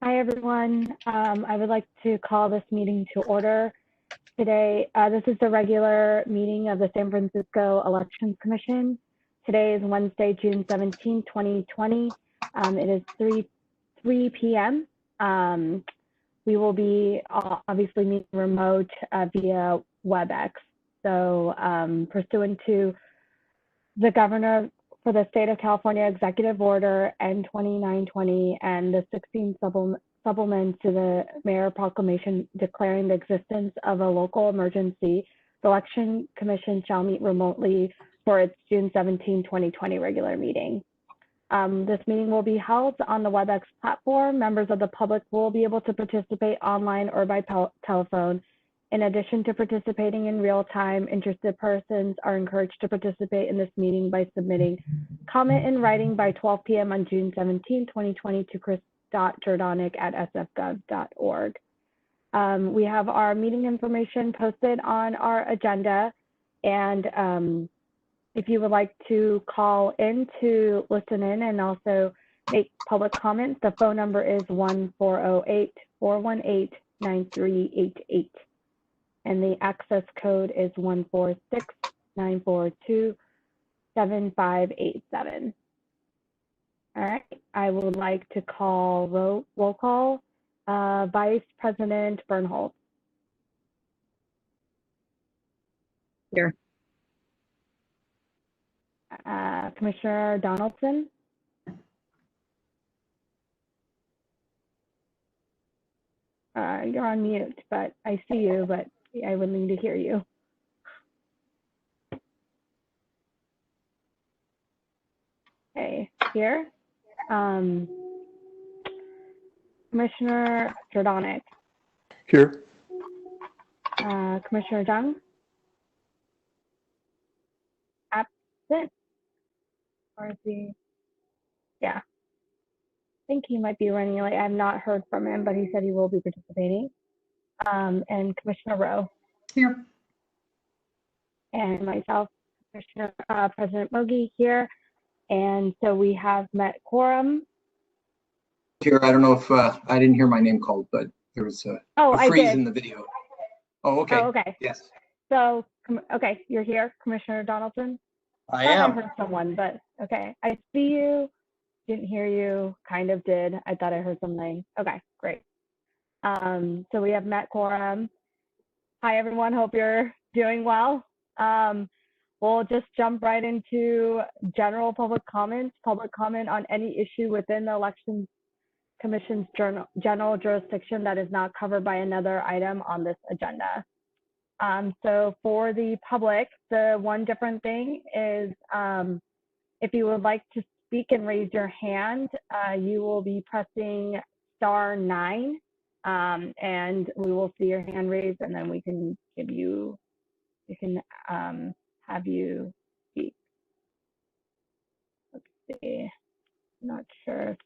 Hi, everyone. I would like to call this meeting to order today. This is the regular meeting of the San Francisco Elections Commission. Today is Wednesday, June 17, 2020. It is 3 p.m. We will be obviously meeting remote via Webex. So pursuant to the governor for the state of California Executive Order N2920 and the 16th supplement to the Mayor Proclamation declaring the existence of a local emergency, the Election Commission shall meet remotely for its June 17, 2020 regular meeting. This meeting will be held on the Webex platform. Members of the public will be able to participate online or by telephone. In addition to participating in real time, interested persons are encouraged to participate in this meeting by submitting comment in writing by 12 p.m. on June 17, 2020 to chris.jordanek@sfgov.org. We have our meeting information posted on our agenda, and if you would like to call in to listen in and also make public comments, the phone number is 1-408-418-9388. And the access code is 146-942-7587. All right, I would like to call roll call. Vice President Bernhold. Here. Commissioner Donaldson. You're on mute, but I see you, but I would need to hear you. Okay, here. Commissioner Donek. Here. Commissioner Jung. Absent. Or is he? Yeah. I think he might be running late. I have not heard from him, but he said he will be participating. And Commissioner Rowe. Here. And myself, Commissioner President Mogi here. And so we have met quorum. Here, I don't know if I didn't hear my name called, but there was a freeze in the video. Oh, okay. Oh, okay. Yes. So, okay, you're here, Commissioner Donaldson? I am. I heard someone, but okay. I see you, didn't hear you, kind of did. I thought I heard something. Okay, great. So we have met quorum. Hi, everyone. Hope you're doing well. We'll just jump right into general public comments. Public comment on any issue within the Elections Commission's general jurisdiction that is not covered by another item on this agenda. So for the public, the one different thing is if you would like to speak and raise your hand, you will be pressing *9, and we will see your hand raised, and then we can give you, have you speak. Let's see, not sure.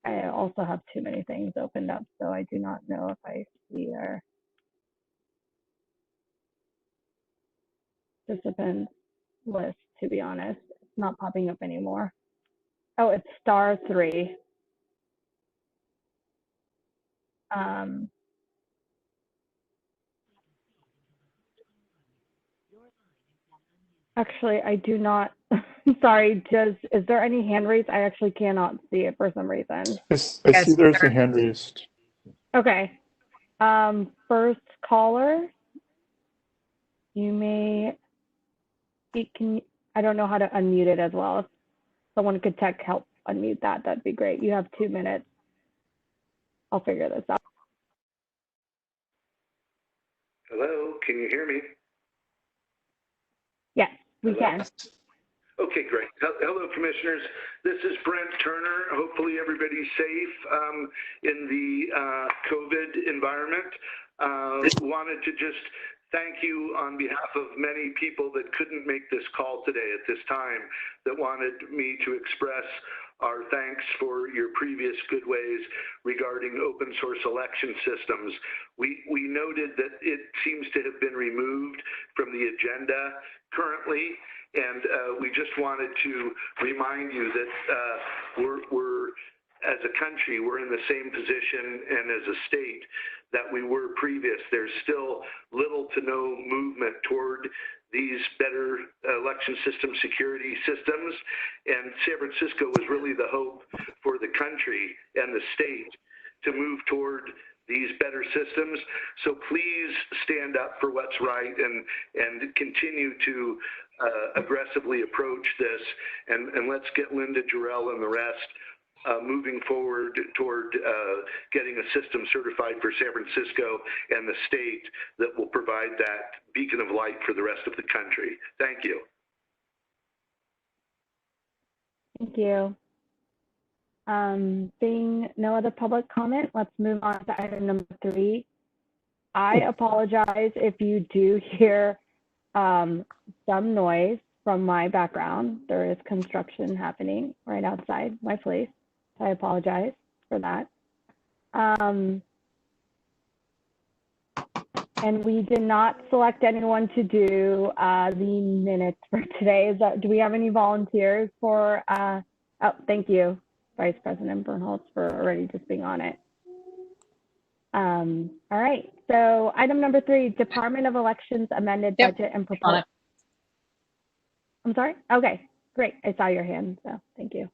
I also have too many things opened up, so I do not know if I see our participants list, to be honest. It's not popping up anymore. Oh, it's *3. Actually, I do not. Sorry, is there any hand raised? I actually cannot see it for some reason. I see there's a hand raised. Okay. First caller, you may speak. I don't know how to unmute it as well. If someone could help unmute that, that'd be great. You have 2 minutes. I'll figure this out. Hello, can you hear me? Yes, we can. Okay, great. Hello, commissioners. This is Brent Turner. Hopefully everybody's safe in the COVID environment. Wanted to just thank you on behalf of many people that couldn't make this call today at this time, that wanted me to express our thanks for your previous good ways regarding open source election systems. We noted that it seems to have been removed from the agenda currently, and we just wanted to remind you that we're as a country, we're in the same position, and as a state that we were previous. There's still little to no movement toward these better election system security systems, and San Francisco was really the hope for the country and the state to move toward these better systems. So please stand up for what's right and continue to aggressively approach this, and let's get Linda, Jor-El, and the rest moving forward toward getting a system certified for San Francisco and the state that will provide that beacon of light for the rest of the country. Thank you. Thank you. Seeing no other public comment, let's move on to item number 3. I apologize if you do hear some noise from my background. There is construction happening right outside my place. I apologize for that. And we did not select anyone to do the minutes for today. Do we have any volunteers for, oh, thank you, Vice President Bernholtz, for already just being on it. All right, so item number 3, Department of Elections amended budget and proposal. I'm sorry? Okay, great. I saw your hand, so thank you.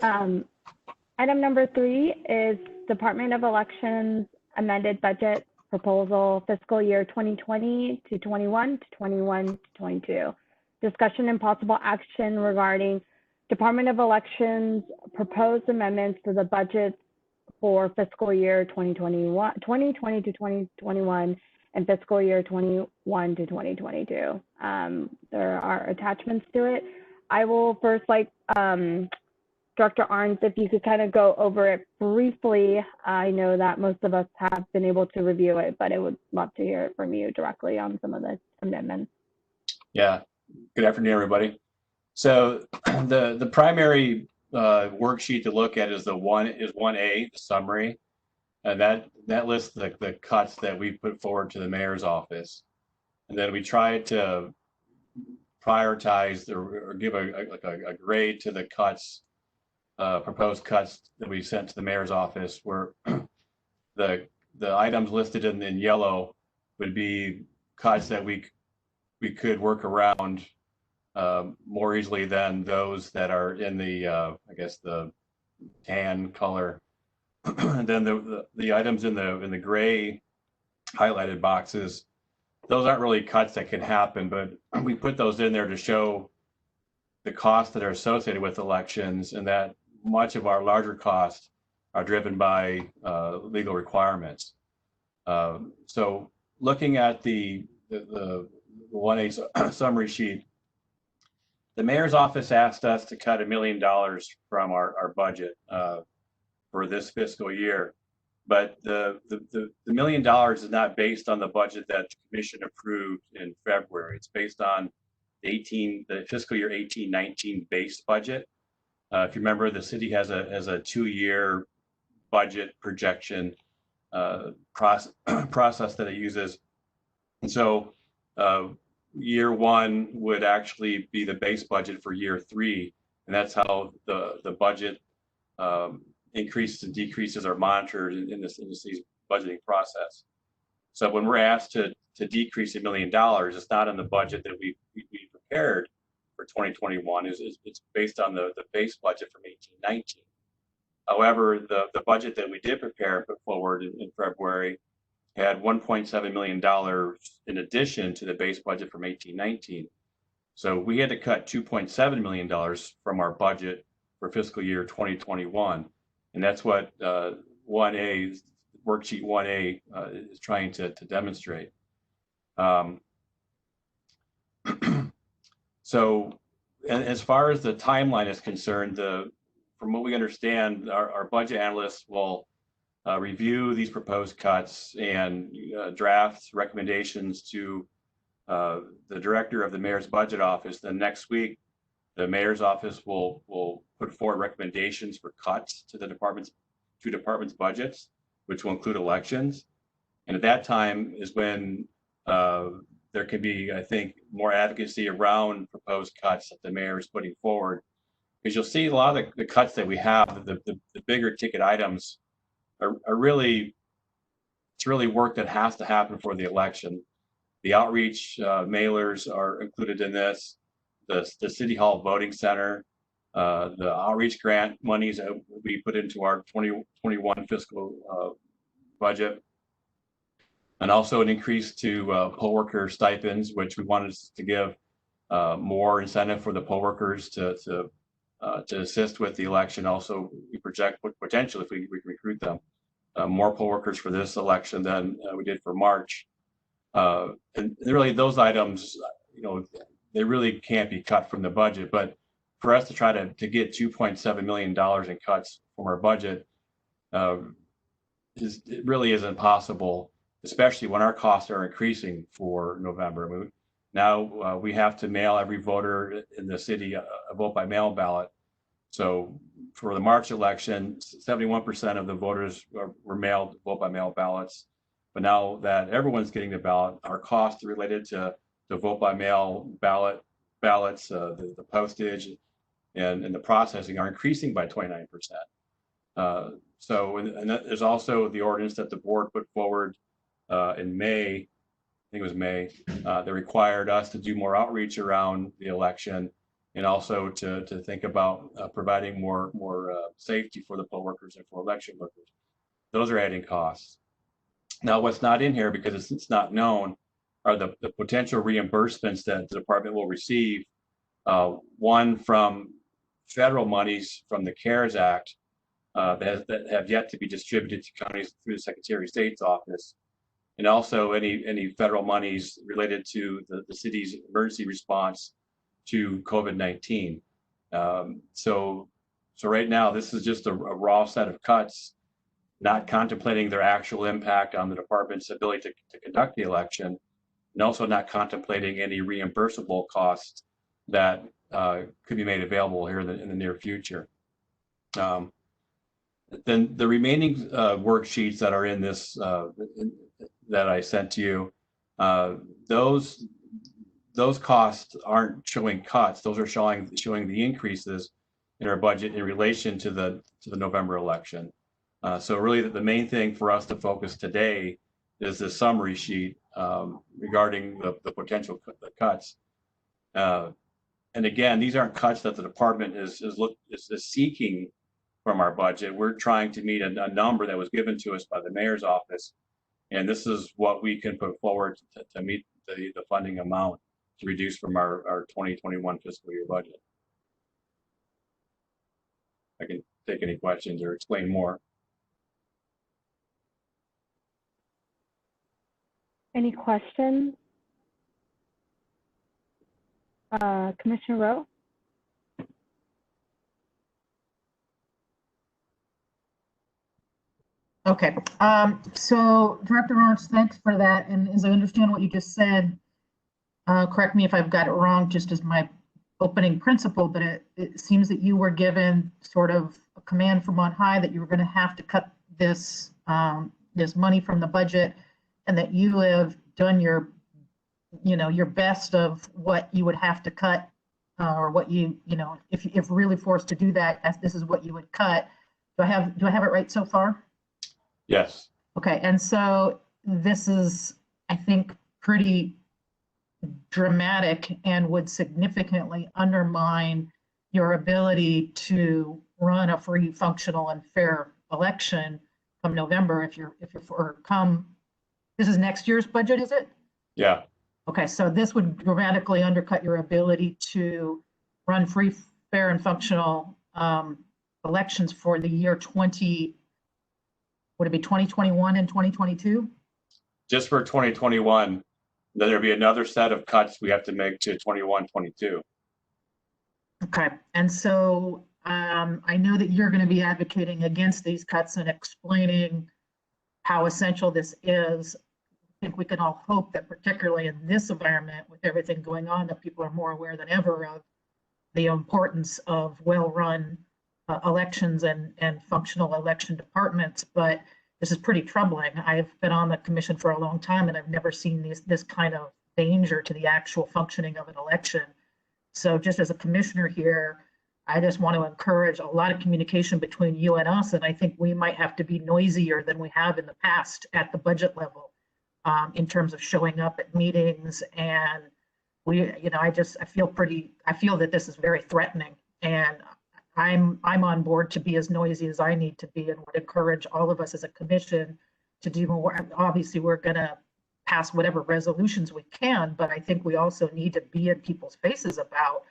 Item number 3 is Department of Elections amended budget proposal fiscal year 2020 to 21 to 21 to 22. Discussion and possible action regarding Department of Elections proposed amendments to the budget for fiscal year 2020 to 2021 and fiscal year 21 to 2022. There are attachments to it. I will first Director Arns, if you could kind of go over it briefly. I know that most of us have been able to review it, but I would love to hear it from you directly on some of the amendments. Yeah, good afternoon, everybody. So the primary worksheet to look at is 1A, the summary, and that lists the cuts that we put forward to the mayor's office, and then we try to prioritize or give a grade to the cuts. Proposed cuts that we sent to the mayor's office, where the items listed in yellow would be cuts that we could work around more easily than those that are in the I guess the tan color. And then the items in the gray highlighted boxes, those aren't really cuts that can happen, but we put those in there to show the costs that are associated with elections, and that much of our larger costs are driven by legal requirements. So looking at the 1A summary sheet, the mayor's office asked us to cut $1 million from our budget for this fiscal year, but the $1 million is not based on the budget that the commission approved in February. It's based on the fiscal year 18-19 base budget. If you remember, the city has a 2-year budget projection process that it uses. And so year 1 would actually be the base budget for year 3. And that's how the budget increases and decreases are monitored in this budgeting process. So when we're asked to decrease $1 million, it's not in the budget that we prepared for 2021. It's based on the base budget from 18-19. However, the budget that we did prepare and put forward in February had $1.7 million in addition to the base budget from 18-19. So we had to cut $2.7 million from our budget for fiscal year 2021. And that's what 1A, worksheet 1A is trying to demonstrate. So as far as the timeline is concerned, from what we understand, our budget analysts will review these proposed cuts and draft recommendations to the director of the mayor's budget office. Then next week, the mayor's office will put forward recommendations for cuts to the two departments' budgets, which will include elections. And at that time is when there could be, I think, more advocacy around proposed cuts that the mayor is putting forward. Because you'll see a lot of the cuts that we have, the bigger ticket items are really, it's really work that has to happen for the election. The outreach mailers are included in this, the City Hall Voting Center, the outreach grant monies that we put into our 2021 fiscal budget, and also an increase to poll worker stipends, which we wanted to give more incentive for the poll workers to assist with the election. Also, we project potentially, if we recruit them, more poll workers for this election than we did for March. And really, those items, you know, they really can't be cut from the budget. But for us to try to get $2.7 million in cuts from our budget, it really isn't possible, especially when our costs are increasing for November. Now we have to mail every voter in the city a vote by mail ballot. So for the March election, 71% of the voters were mailed vote by mail ballots. But now that everyone's getting the ballot, our costs related to the vote by mail ballots, the postage, and the processing are increasing by 29%. So and there's also the ordinance that the board put forward in May, I think it was May, that required us to do more outreach around the election, and also to think about providing more safety for the poll workers and for election workers. Those are adding costs. Now, what's not in here, because it's not known, are the potential reimbursements that the department will receive. One from federal monies from the CARES Act that have yet to be distributed to counties through the Secretary of State's office, and also any federal monies related to the city's emergency response to COVID-19. So right now, this is just a raw set of cuts, not contemplating their actual impact on the department's ability to conduct the election, and also not contemplating any reimbursable costs that could be made available here in the near future. Then the remaining worksheets that are in this that I sent to you, those costs aren't showing cuts. Those are showing the increases in our budget in relation to the November election. So really, the main thing for us to focus today is the summary sheet regarding the potential cuts. And again, these aren't cuts that the department is seeking from our budget. We're trying to meet a number that was given to us by the mayor's office, and this is what we can put forward to meet the funding amount to reduce from our 2021 fiscal year budget. I can take any questions or explain more. Any questions? Commissioner Rowe? Okay, so Director Lawrence, thanks for that. And as I understand what you just said, correct me if I've got it wrong, just as my opening principle, but it seems that you were given sort of a command from on high that you were going to have to cut this this money from the budget, and that you have done your best of what you would have to cut, or what if really forced to do that, this is what you would cut. Do I have it right so far? Yes. Okay, and so this is, I think, pretty dramatic and would significantly undermine your ability to run a free, functional, and fair election come November. This is next year's budget, is it? Yeah. Okay, so this would dramatically undercut your ability to run free, fair, and functional elections for the year 2021 and 2022? Just for 2021, then there'll be another set of cuts we have to make to 21, 22. Okay, and so I know that you're going to be advocating against these cuts and explaining how essential this is. I think we can all hope that, particularly in this environment with everything going on, that people are more aware than ever of the importance of well-run elections and functional election departments. But this is pretty troubling. I've been on the commission for a long time, and I've never seen this kind of danger to the actual functioning of an election. So just as a commissioner here, I just want to encourage a lot of communication between you and us. And I think we might have to be noisier than we have in the past at the budget level in terms of showing up at meetings. And I feel that this is very threatening, and I'm on board to be as noisy as I need to be, and would encourage all of us as a commission to do more. Obviously, we're going to pass whatever resolutions we can, but I think we also need to be in people's faces about,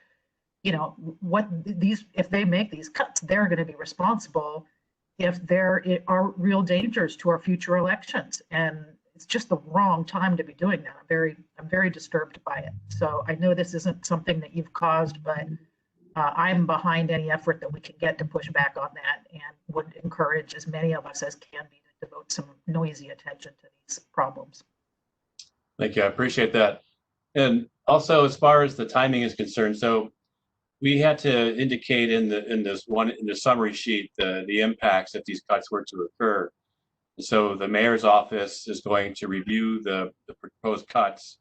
if they make these cuts, they're going to be responsible if there are real dangers to our future elections. And it's just the wrong time to be doing that. I'm very disturbed by it. So I know this isn't something that you've caused, but I'm behind any effort that we can get to push back on that, and would encourage as many of us as can be to devote some noisy attention to these problems. Thank you. I appreciate that. And also, as far as the timing is concerned, so we had to indicate in the summary sheet the impacts if these cuts were to occur. So the mayor's office is going to review the proposed cuts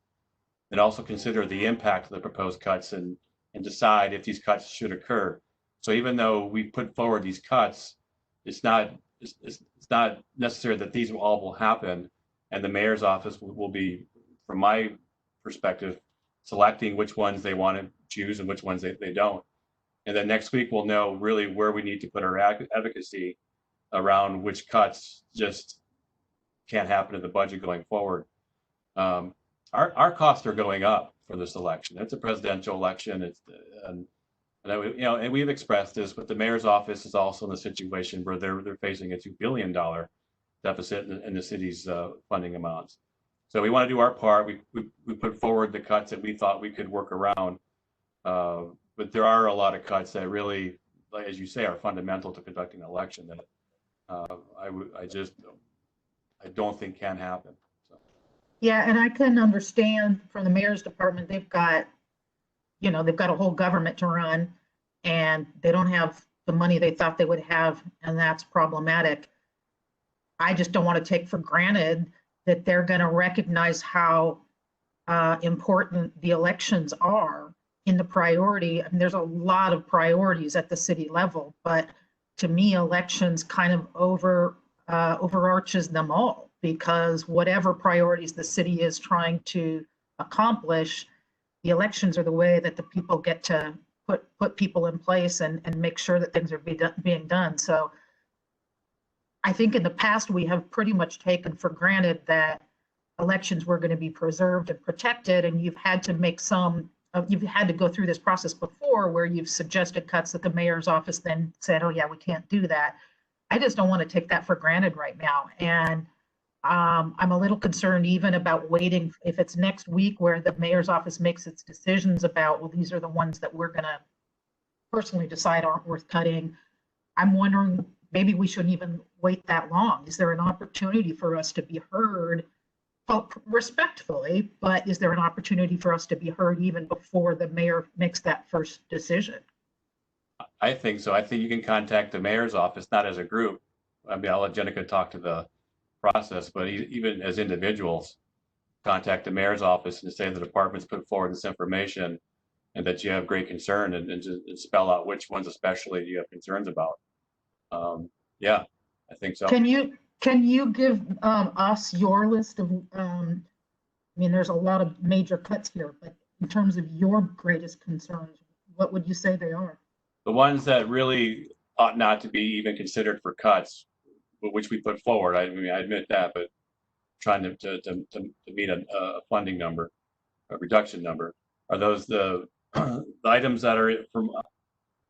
and also consider the impact of the proposed cuts and decide if these cuts should occur. So even though we put forward these cuts, it's not necessary that these all will happen, and the mayor's office will be, from my perspective, selecting which ones they want to choose and which ones they don't. And then next week we'll know really where we need to put our advocacy around which cuts just can't happen in the budget going forward. Our costs are going up for this election. It's a presidential election. And we've expressed this, but the mayor's office is also in a situation where they're facing a $2 billion deficit in the city's funding amounts. So we want to do our part. We put forward the cuts that we thought we could work around, but there are a lot of cuts that really, like, as you say, are fundamental to conducting an election that I don't think can happen. So. Yeah, and I can understand from the mayor's department, they've got a whole government to run, and they don't have the money they thought they would have, and that's problematic. I just don't want to take for granted that they're going to recognize how important the elections are in the priority. I mean, there's a lot of priorities at the city level, but to me, elections kind of overarches them all, because whatever priorities the city is trying to accomplish, the elections are the way that the people get to put people in place and make sure that things are being done. So I think in the past, we have pretty much taken for granted that elections were going to be preserved and protected, and you've had to go through this process before where you've suggested cuts that the mayor's office then said, oh yeah, we can't do that. I just don't want to take that for granted right now. And I'm a little concerned even about waiting if it's next week where the mayor's office makes its decisions about, well, these are the ones that we're going to personally decide aren't worth cutting. I'm wondering, maybe we shouldn't even wait that long. Is there an opportunity for us to be heard, well, respectfully, but is there an opportunity for us to be heard even before the mayor makes that first decision? I think so. I think you can contact the mayor's office, not as a group. I mean, I'll let Jenica talk to the process, but even as individuals, contact the mayor's office and say the department's put forward this information and that you have great concern, and spell out which ones especially you have concerns about. Yeah, I think so. Can you give us your list of, I mean, there's a lot of major cuts here, but in terms of your greatest concerns, what would you say they are? The ones that really ought not to be even considered for cuts, which we put forward, I mean, I admit that, but trying to meet a funding number, a reduction number, are those the items that are from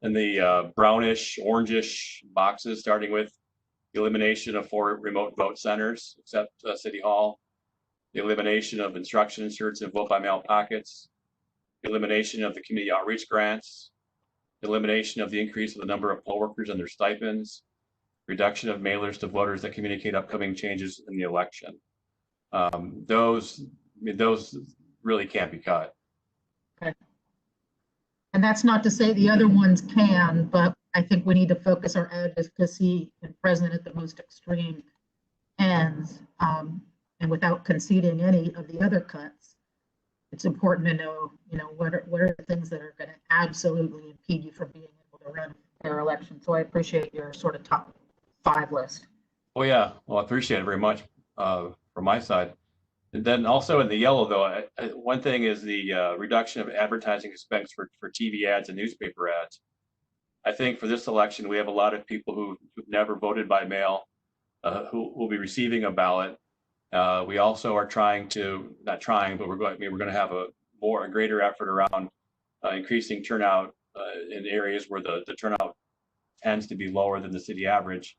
in the brownish, orangish boxes, starting with the elimination of 4 remote vote centers, except City Hall, the elimination of instruction inserts and vote by mail pockets, the elimination of the community outreach grants, the elimination of the increase of the number of poll workers and their stipends, reduction of mailers to voters that communicate upcoming changes in the election. Those really can't be cut. Okay. And that's not to say the other ones can, but I think we need to focus our advocacy and present at the most extreme ends, and without conceding any of the other cuts. it's important to know, what are the things that are going to absolutely impede you from being able to run their election. So I appreciate your sort of top 5 list. Oh yeah, well, I appreciate it very much from my side. And then also in the yellow, though, one thing is the reduction of advertising expense for TV ads and newspaper ads. I think for this election, we have a lot of people who've never voted by mail, who will be receiving a ballot. We also are not trying, but we're going to have a greater effort around increasing turnout in areas where the turnout tends to be lower than the city average.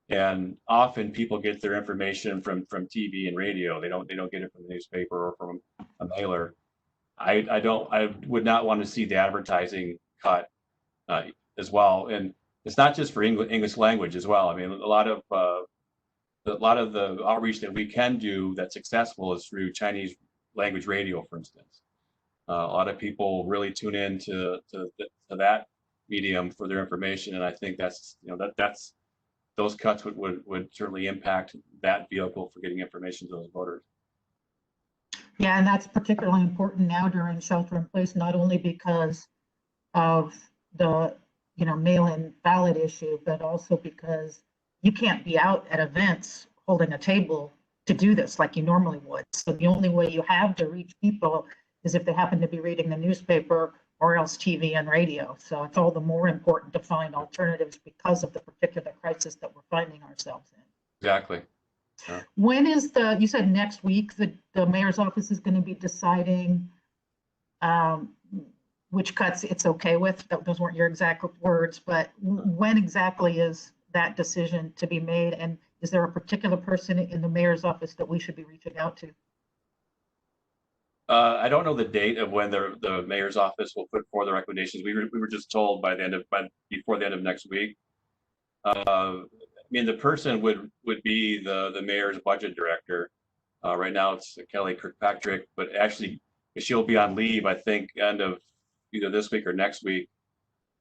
And often people get their information from TV and radio. They don't get it from the newspaper or from a mailer. I would not want to see the advertising cut as well. And it's not just for English language as well. I mean, a lot of the outreach that we can do that's successful is through Chinese language radio, for instance. A lot of people really tune in to that medium for their information, and I think that's those cuts would certainly impact that vehicle for getting information to those voters. Yeah, and that's particularly important now during shelter in place, not only because of the mail-in ballot issue, but also because you can't be out at events holding a table to do this like you normally would. So the only way you have to reach people is if they happen to be reading the newspaper or else TV and radio. So it's all the more important to find alternatives because of the particular crisis that we're finding ourselves in. Exactly. Yeah. When is you said next week, the mayor's office is going to be deciding which cuts it's okay with? Those weren't your exact words, but when exactly is that decision to be made? And is there a particular person in the mayor's office that we should be reaching out to? I don't know the date of when the mayor's office will put forward the recommendations. We were just told before the end of next week. I mean, the person would be the mayor's budget director. Right now it's Kelly Kirkpatrick, but actually she'll be on leave, I think, end of either this week or next week.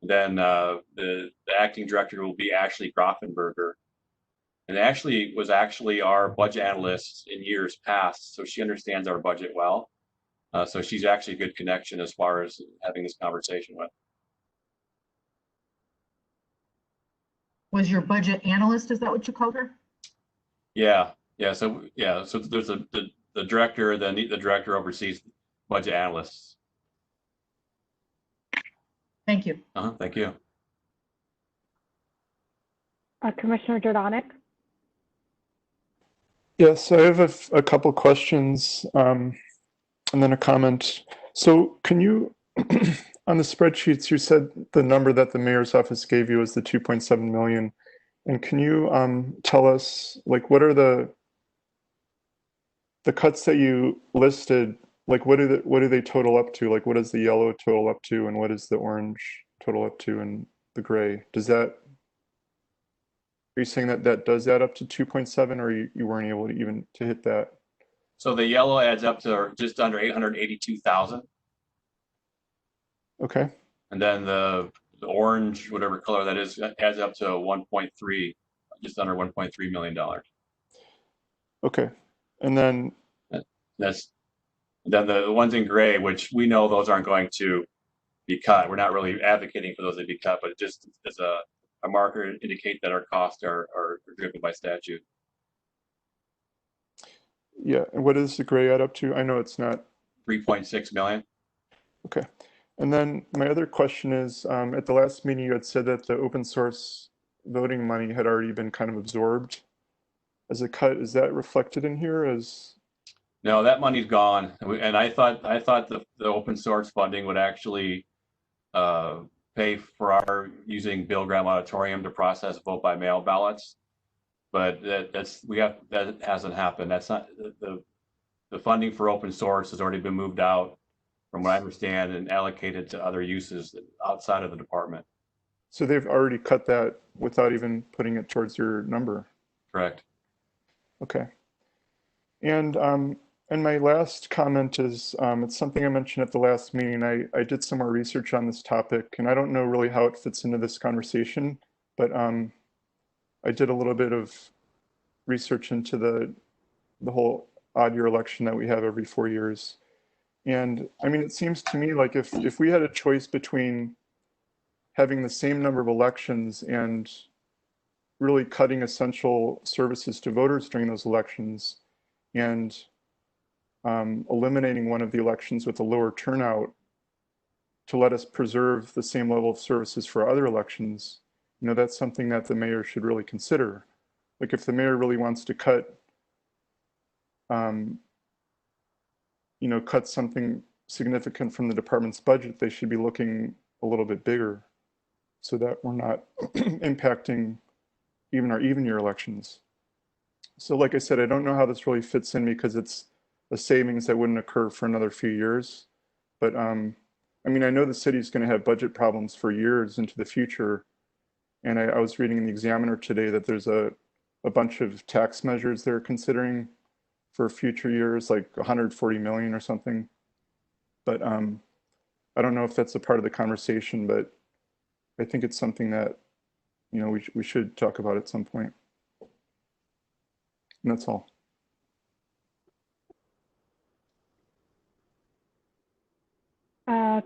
Then the acting director will be Ashley Grofenberger. And Ashley was actually our budget analyst in years past, so she understands our budget well. So she's actually a good connection as far as having this conversation with. Was your budget analyst, is that what you called her? Yeah. So there's the director, then the director oversees budget analysts. Thank you. Thank you. Commissioner Donek? Yes, I have a couple questions and then a comment. So can you, on the spreadsheets, you said the number that the mayor's office gave you was the 2.7 million. And can you tell us, like, what are the cuts that you listed? Like, what do they total up to? Like, what does the yellow total up to, and what does the orange total up to, and the gray? Are you saying that does add up to 2.7, or you weren't able to even to hit that? So the yellow adds up to just under 882,000. Okay. And then the orange, whatever color that is, adds up to 1.3, just under $1.3 million. Okay. And then then the ones in gray, which we know those aren't going to be cut. We're not really advocating for those to be cut, but just as a marker to indicate that our costs are driven by statute. Yeah, and what does the gray add up to? I know it's not 3.6 million. Okay. And then my other question is, at the last meeting you had said that the open source voting money had already been kind of absorbed as a cut. Is that reflected in here as? No, that money's gone. And I thought the open source funding would actually pay for our using Bill Graham Auditorium to process vote by mail ballots. But that hasn't happened. That's not the funding for open source has already been moved out, from what I understand, and allocated to other uses outside of the department. So they've already cut that without even putting it towards your number. Correct. Okay. And my last comment is, it's something I mentioned at the last meeting. I did some more research on this topic, and I don't know really how it fits into this conversation, but I did a little bit of research into the whole odd year election that we have every 4 years. And I mean, it seems to me like if we had a choice between having the same number of elections and really cutting essential services to voters during those elections and eliminating one of the elections with a lower turnout to let us preserve the same level of services for other elections, you know, that's something that the mayor should really consider. Like if the mayor really wants to cut, you know, cut something significant from the department's budget, they should be looking a little bit bigger so that we're not impacting even our even year elections. So like I said, I don't know how this really fits in because it's a savings that wouldn't occur for another few years. But I mean, I know the city's going to have budget problems for years into the future. And I was reading in the Examiner today that there's a bunch of tax measures they're considering for future years, like 140 million or something. But I don't know if that's a part of the conversation, but I think it's something that, you know, we should talk about at some point. And that's all.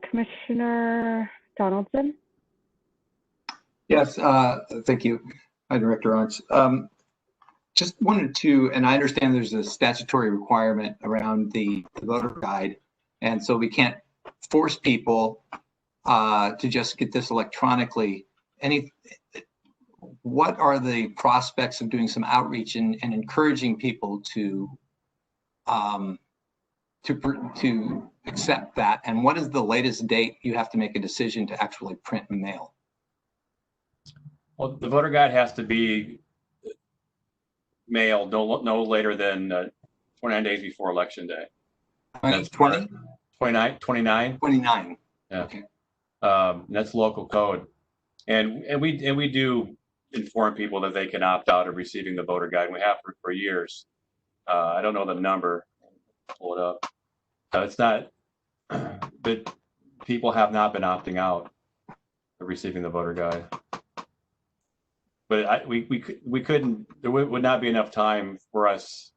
Commissioner Donaldson? Yes, thank you. Hi, Director Arntz. Just wanted to, and I understand there's a statutory requirement around the voter guide, and so we can't force people to just get this electronically. What are the prospects of doing some outreach and encouraging people to accept that? And what is the latest date you have to make a decision to actually print and mail? Well, the voter guide has to be mailed no later than 29 days before Election Day. That's 20? 29? 29. 29. Yeah. Okay. That's local code. And we do inform people that they can opt out of receiving the voter guide. We have for years. I don't know the number. Pull it up. It's not, but people have not been opting out of receiving the voter guide. But we couldn't. There would not be enough time for us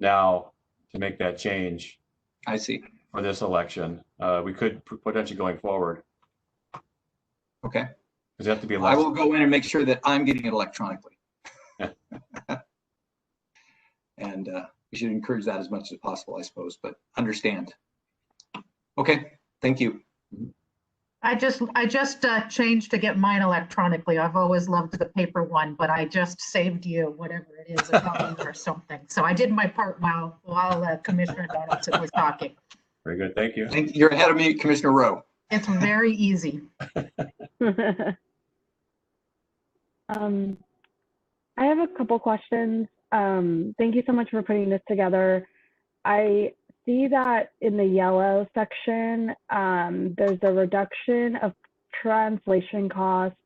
now to make that change. I see. For this election, we could potentially going forward. Okay. Because you have to be. I will go in and make sure that I'm getting it electronically. And we should encourage that as much as possible, I suppose. But understand. Okay. Thank you. I just changed to get mine electronically. I've always loved the paper one, but I just saved you whatever it is, a copy or something. So I did my part while Commissioner Donaldson was talking. Very good, thank you. You're ahead of me, Commissioner Rowe. It's very easy. I have a couple questions. Thank you so much for putting this together. I see that in the yellow section, there's a reduction of translation costs.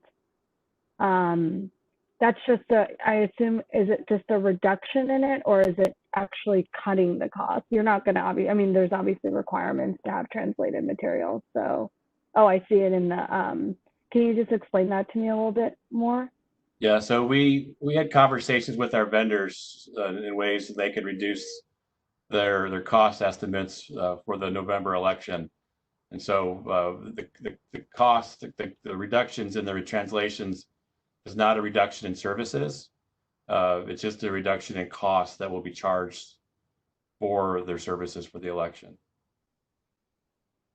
That's just I assume, is it just a reduction in it, or is it actually cutting the cost? You're not going to, I mean, there's obviously requirements to have translated materials. So, oh, I see it in the, can you just explain that to me a little bit more? Yeah, so we had conversations with our vendors in ways that they could reduce their cost estimates for the November election. And so the cost, the reductions in the translations is not a reduction in services. It's just a reduction in costs that will be charged for their services for the election.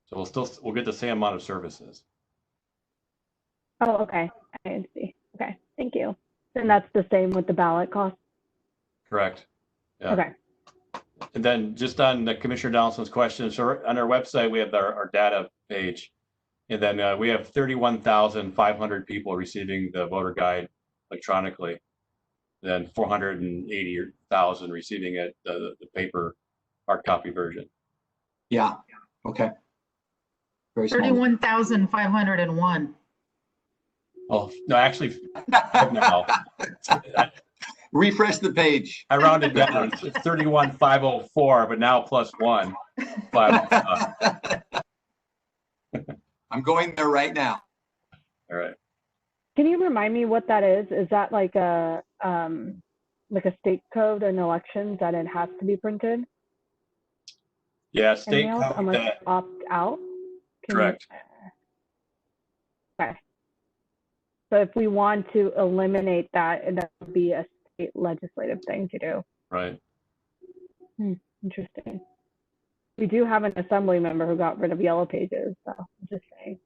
So we'll get the same amount of services. Oh, okay. I see. Okay, thank you. And that's the same with the ballot cost? Correct. Yeah. Okay. And then just on Commissioner Donaldson's question, so on our website, we have our data page. And then we have 31,500 people receiving the voter guide electronically. Then 480,000 receiving it, the paper hard copy version. Yeah, okay. 31,501. Oh, no, actually, no. Refresh the page. I rounded down. It's 31,504, but now plus one. I'm going there right now. All right. Can you remind me what that is? Is that like a state code in elections that it has to be printed? Yeah, state Anyone else code unless that, you opt out? correct. Okay. So if we want to eliminate that, that would be a state legislative thing to do. Right. Interesting. We do have an assembly member who got rid of yellow pages, so I'm just saying.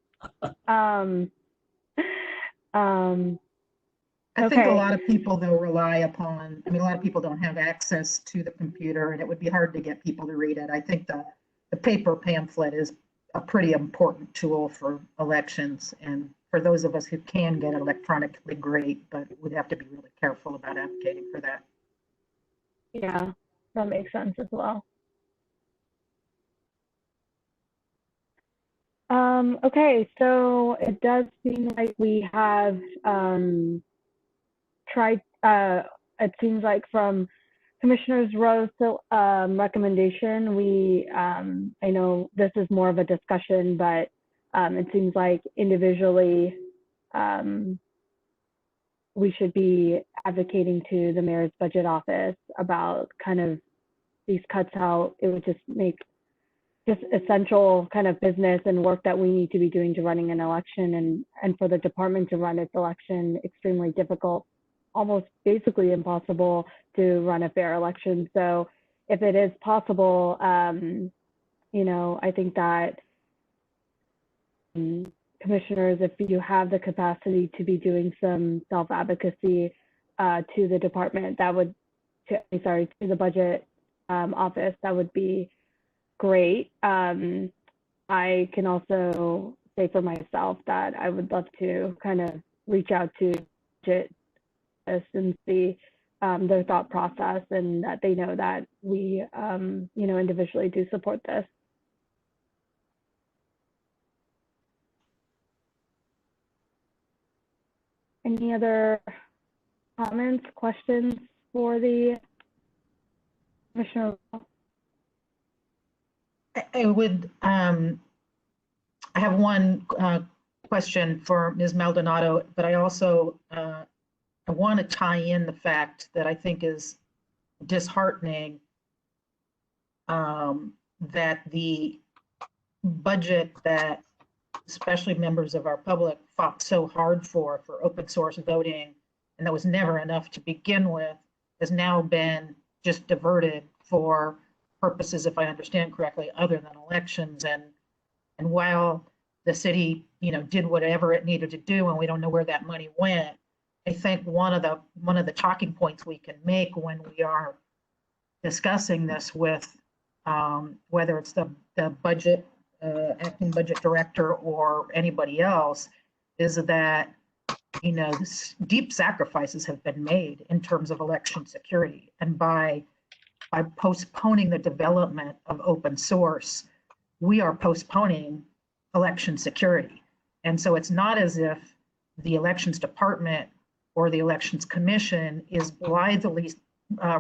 I think a Okay. lot of people though rely upon, I mean, a lot of people don't have access to the computer and it would be hard to get people to read it. I think the paper pamphlet is a pretty important tool for elections. And for those of us who can get it electronically, great, but we'd have to be really careful about advocating for that. Yeah, that makes sense as well. Okay, so it does seem like we have tried, it seems like from Commissioner's Rose recommendation, I know this is more of a discussion, but it seems like individually we should be advocating to the mayor's budget office about kind of these cuts out. It would just make just essential kind of business and work that we need to be doing to running an election, and for the department to run its election extremely difficult, almost basically impossible to run a fair election. So if it is possible, you know, I think that commissioners, if you have the capacity to be doing some self-advocacy to the department, that would, to the budget office, that would be great. I can also say for myself that I would love to kind of reach out to budget and see their thought process, and that they know that we, you know, individually do support this. Any other comments, questions for the Commissioner? I would, I have one question for Ms. Maldonado, but I also, I want to tie in the fact that I think is disheartening that the budget that especially members of our public fought so hard for open source voting, and that was never enough to begin with, has now been just diverted for purposes, if I understand correctly, other than elections. And while the city, you know, did whatever it needed to do, and we don't know where that money went, I think one of the talking points we can make when we are discussing this with whether it's the budget acting budget director or anybody else, is that, you know, deep sacrifices have been made in terms of election security, and by postponing the development of open source, we are postponing election security. And so it's not as if the elections department or the elections commission is blithely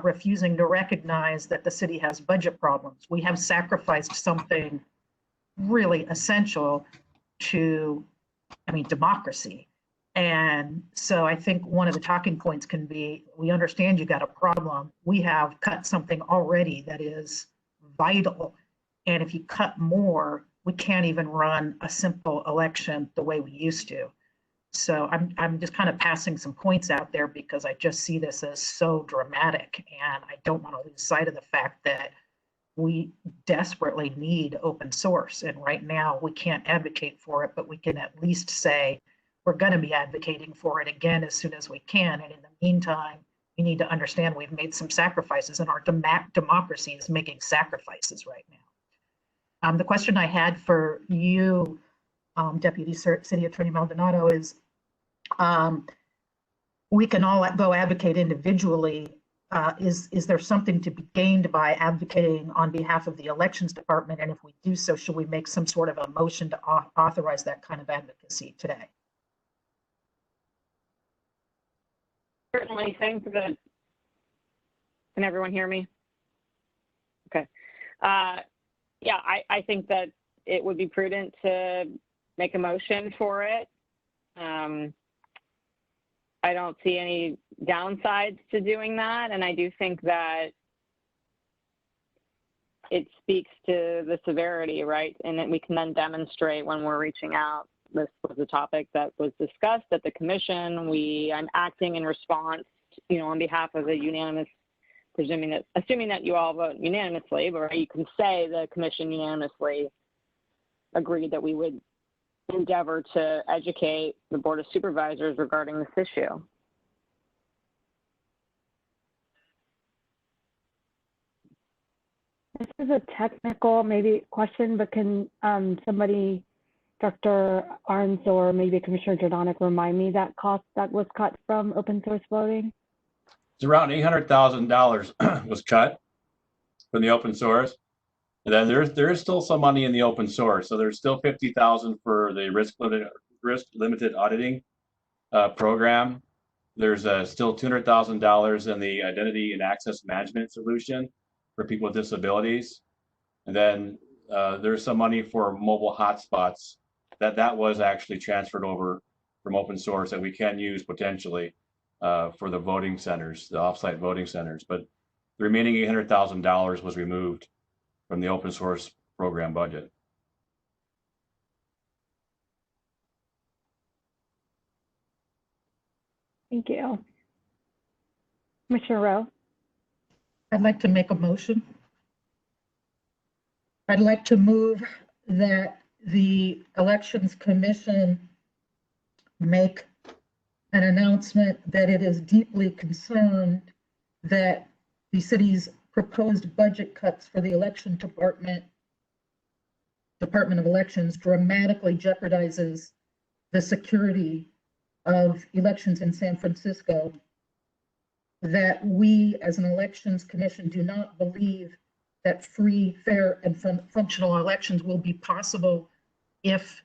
refusing to recognize that the city has budget problems. We have sacrificed something really essential to, I mean, democracy. And so I think one of the talking points can be, we understand you got a problem. We have cut something already that is vital. And if you cut more, we can't even run a simple election the way we used to. So I'm just kind of passing some points out there because I just see this as so dramatic, and I don't want to lose sight of the fact that we desperately need open source. And right now we can't advocate for it, but we can at least say we're going to be advocating for it again as soon as we can. And in the meantime, you need to understand we've made some sacrifices, and our democracy is making sacrifices right now. The question I had for you, Deputy City Attorney Maldonado, is we can all go advocate individually. Is there something to be gained by advocating on behalf of the elections department? And if we do so, should we make some sort of a motion to authorize that kind of advocacy today? Certainly. Thanks for that. Can everyone hear me? Okay. Yeah, I think that it would be prudent to make a motion for it. I don't see any downsides to doing that, and I do think that it speaks to the severity, right? And then we can then demonstrate when we're reaching out. This was a topic that was discussed at the commission. I'm acting in response, on behalf of a unanimous, assuming that you all vote unanimously, but you can say the commission unanimously agreed that we would endeavor to educate the Board of Supervisors regarding this issue. This is a technical maybe question, but can somebody, Dr. Arns or maybe Commissioner Donek, remind me that cost that was cut from open source voting? It's around $800,000 was cut from the open source. And then there is still some money in the open source. So there's still $50,000 for the risk limited auditing program. There's still $200,000 in the identity and access management solution for people with disabilities. And then there's some money for mobile hotspots that was actually transferred over from open source that we can use potentially for the voting centers, the offsite voting centers. But the remaining $800,000 was removed from the open source program budget. Thank you. Commissioner Rowe? I'd like to make a motion. I'd like to move that the Elections Commission make an announcement that it is deeply concerned that the city's proposed budget cuts for the election Department of Elections dramatically jeopardizes the security of elections in San Francisco, that we as an Elections Commission do not believe that free, fair, and functional elections will be possible if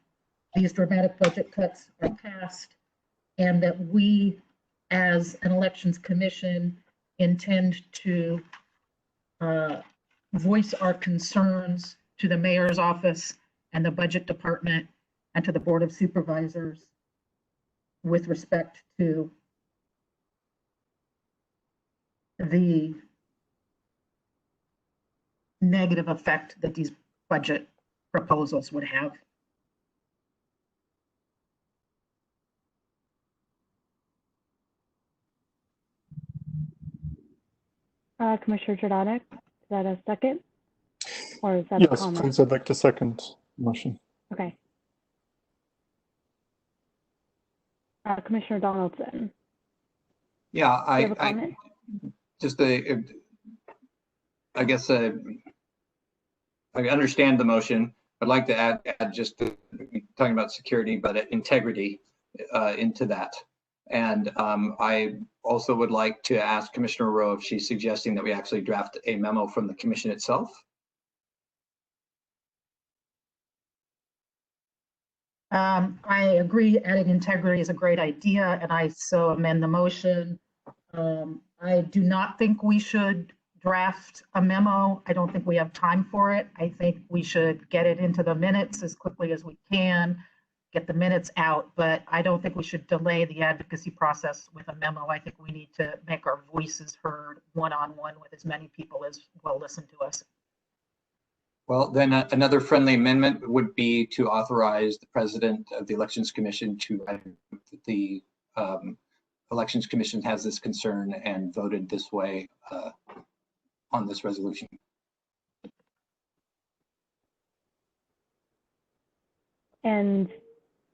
these dramatic budget cuts are passed, and that we as an Elections Commission intend to voice our concerns to the mayor's office and the budget department and to the Board of Supervisors with respect to the negative effect that these budget proposals would have. Commissioner Donek, is that a second? Or is that a Yes, comment? please, I'd like to second the motion. Okay. Commissioner Donaldson. Yeah, Do you have a comment? I guess I understand the motion. I'd like to add just talking about security, but integrity into that. And I also would like to ask Commissioner Rowe if she's suggesting that we actually draft a memo from the commission itself. I agree, adding integrity is a great idea, and I so amend the motion. I do not think we should draft a memo. I don't think we have time for it. I think we should get it into the minutes as quickly as we can, get the minutes out, but I don't think we should delay the advocacy process with a memo. I think we need to make our voices heard one-on-one with as many people as will listen to us. Well, then another friendly amendment would be to authorize the president of the Elections Commission to the Elections Commission has this concern and voted this way on this resolution. And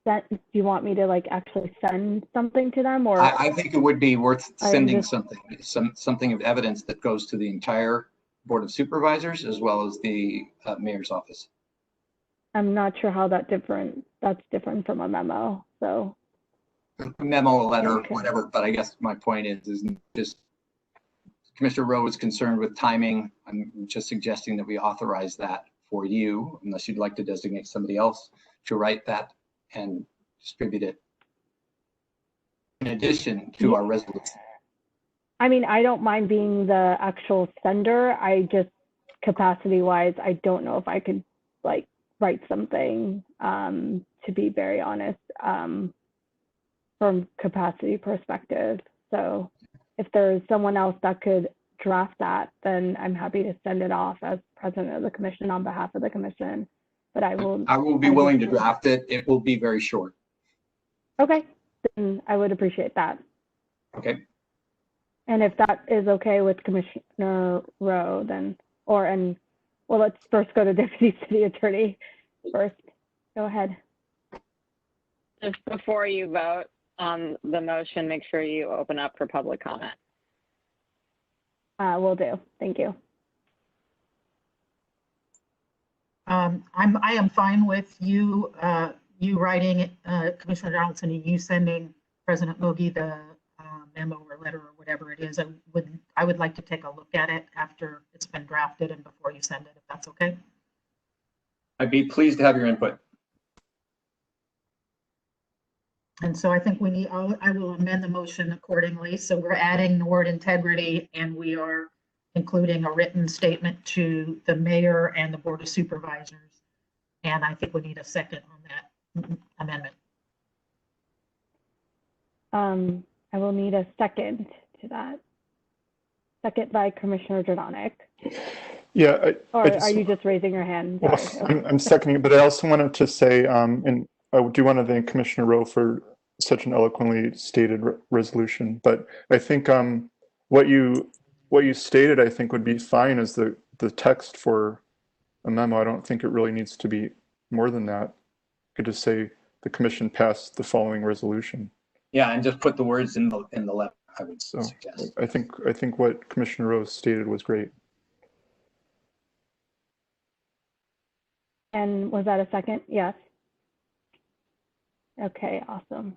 that, do you want me to like actually send something to them, or? I think it would be worth sending something of evidence that goes to the entire Board of Supervisors as well as the mayor's office. I'm not sure how that's different from a memo, so. A memo, a letter, Okay. whatever, but I guess my point is just Commissioner Rowe is concerned with timing. I'm just suggesting that we authorize that for you, unless you'd like to designate somebody else to write that and distribute it in addition to our resolution. I mean, I don't mind being the actual sender. I just, capacity wise, I don't know if I could like write something, to be very honest, from capacity perspective. So if there's someone else that could draft that, then I'm happy to send it off as president of the commission on behalf of the commission. But I will be willing to draft it. It will be very short. Okay, then I would appreciate that. Okay. And if that is okay with Commissioner Rowe, then, well, let's first go to Deputy City Attorney first. Go ahead. Just before you vote on the motion, make sure you open up for public comment. Will do. Thank you. I am fine with you writing, Commissioner Donaldson, and you sending President Logie the memo or letter or whatever it is. I would like to take a look at it after it's been drafted and before you send it, if that's okay. I'd be pleased to have your input. And so I think I will amend the motion accordingly. So we're adding the word integrity, and we are including a written statement to the mayor and the board of supervisors. And I think we need a second on that amendment. I will need a second to that. Second by Commissioner Donek. Yeah. Or are you just raising your hand? Well, Sorry. I'm seconding it, but I also wanted to say, and I do want to thank Commissioner Rowe for such an eloquently stated resolution. But I think what you stated, I think, would be fine as the text for a memo. I don't think it really needs to be more than that. You could just say the commission passed the following resolution. Yeah, and just put the words in the letter, I would suggest. I think what Commissioner Rose stated was great. And was that a second? Yes. Okay, awesome.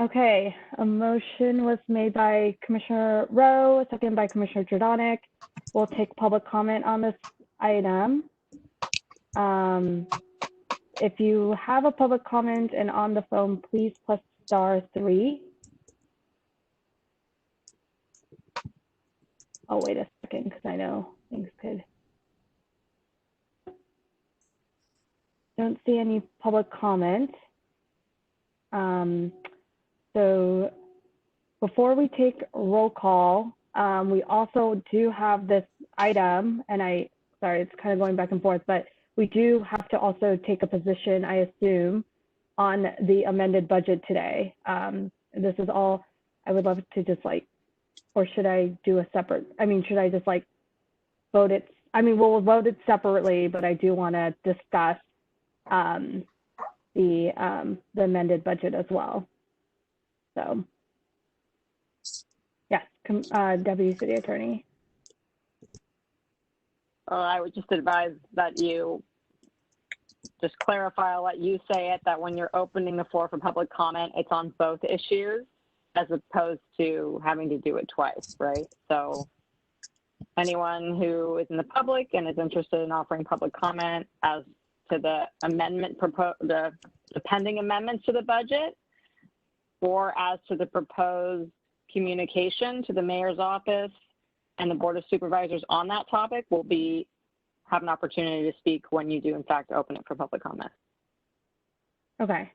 Okay, a motion was made by Commissioner Rowe, a second by Commissioner Donek. We'll take public comment on this item. If you have a public comment and on the phone, please press *3. I'll wait a second because I know things could. Don't see any public comment. So before we take roll call, we also do have this item, and sorry, it's kind of going back and forth, but we do have to also take a position, I assume, on the amended budget today. This is all, I would love to just or should I do a separate, should I just vote it? We'll vote it separately, but I do want to discuss the amended budget as well. So, yes, Deputy City Attorney. I would just advise that you just clarify, I'll let you say it, that when you're opening the floor for public comment, it's on both issues as opposed to having to do it twice, right? So anyone who is in the public and is interested in offering public comment as to the amendment, the pending amendments to the budget, or as to the proposed communication to the mayor's office and the board of supervisors on that topic, will have an opportunity to speak when you do in fact open it for public comment. Okay.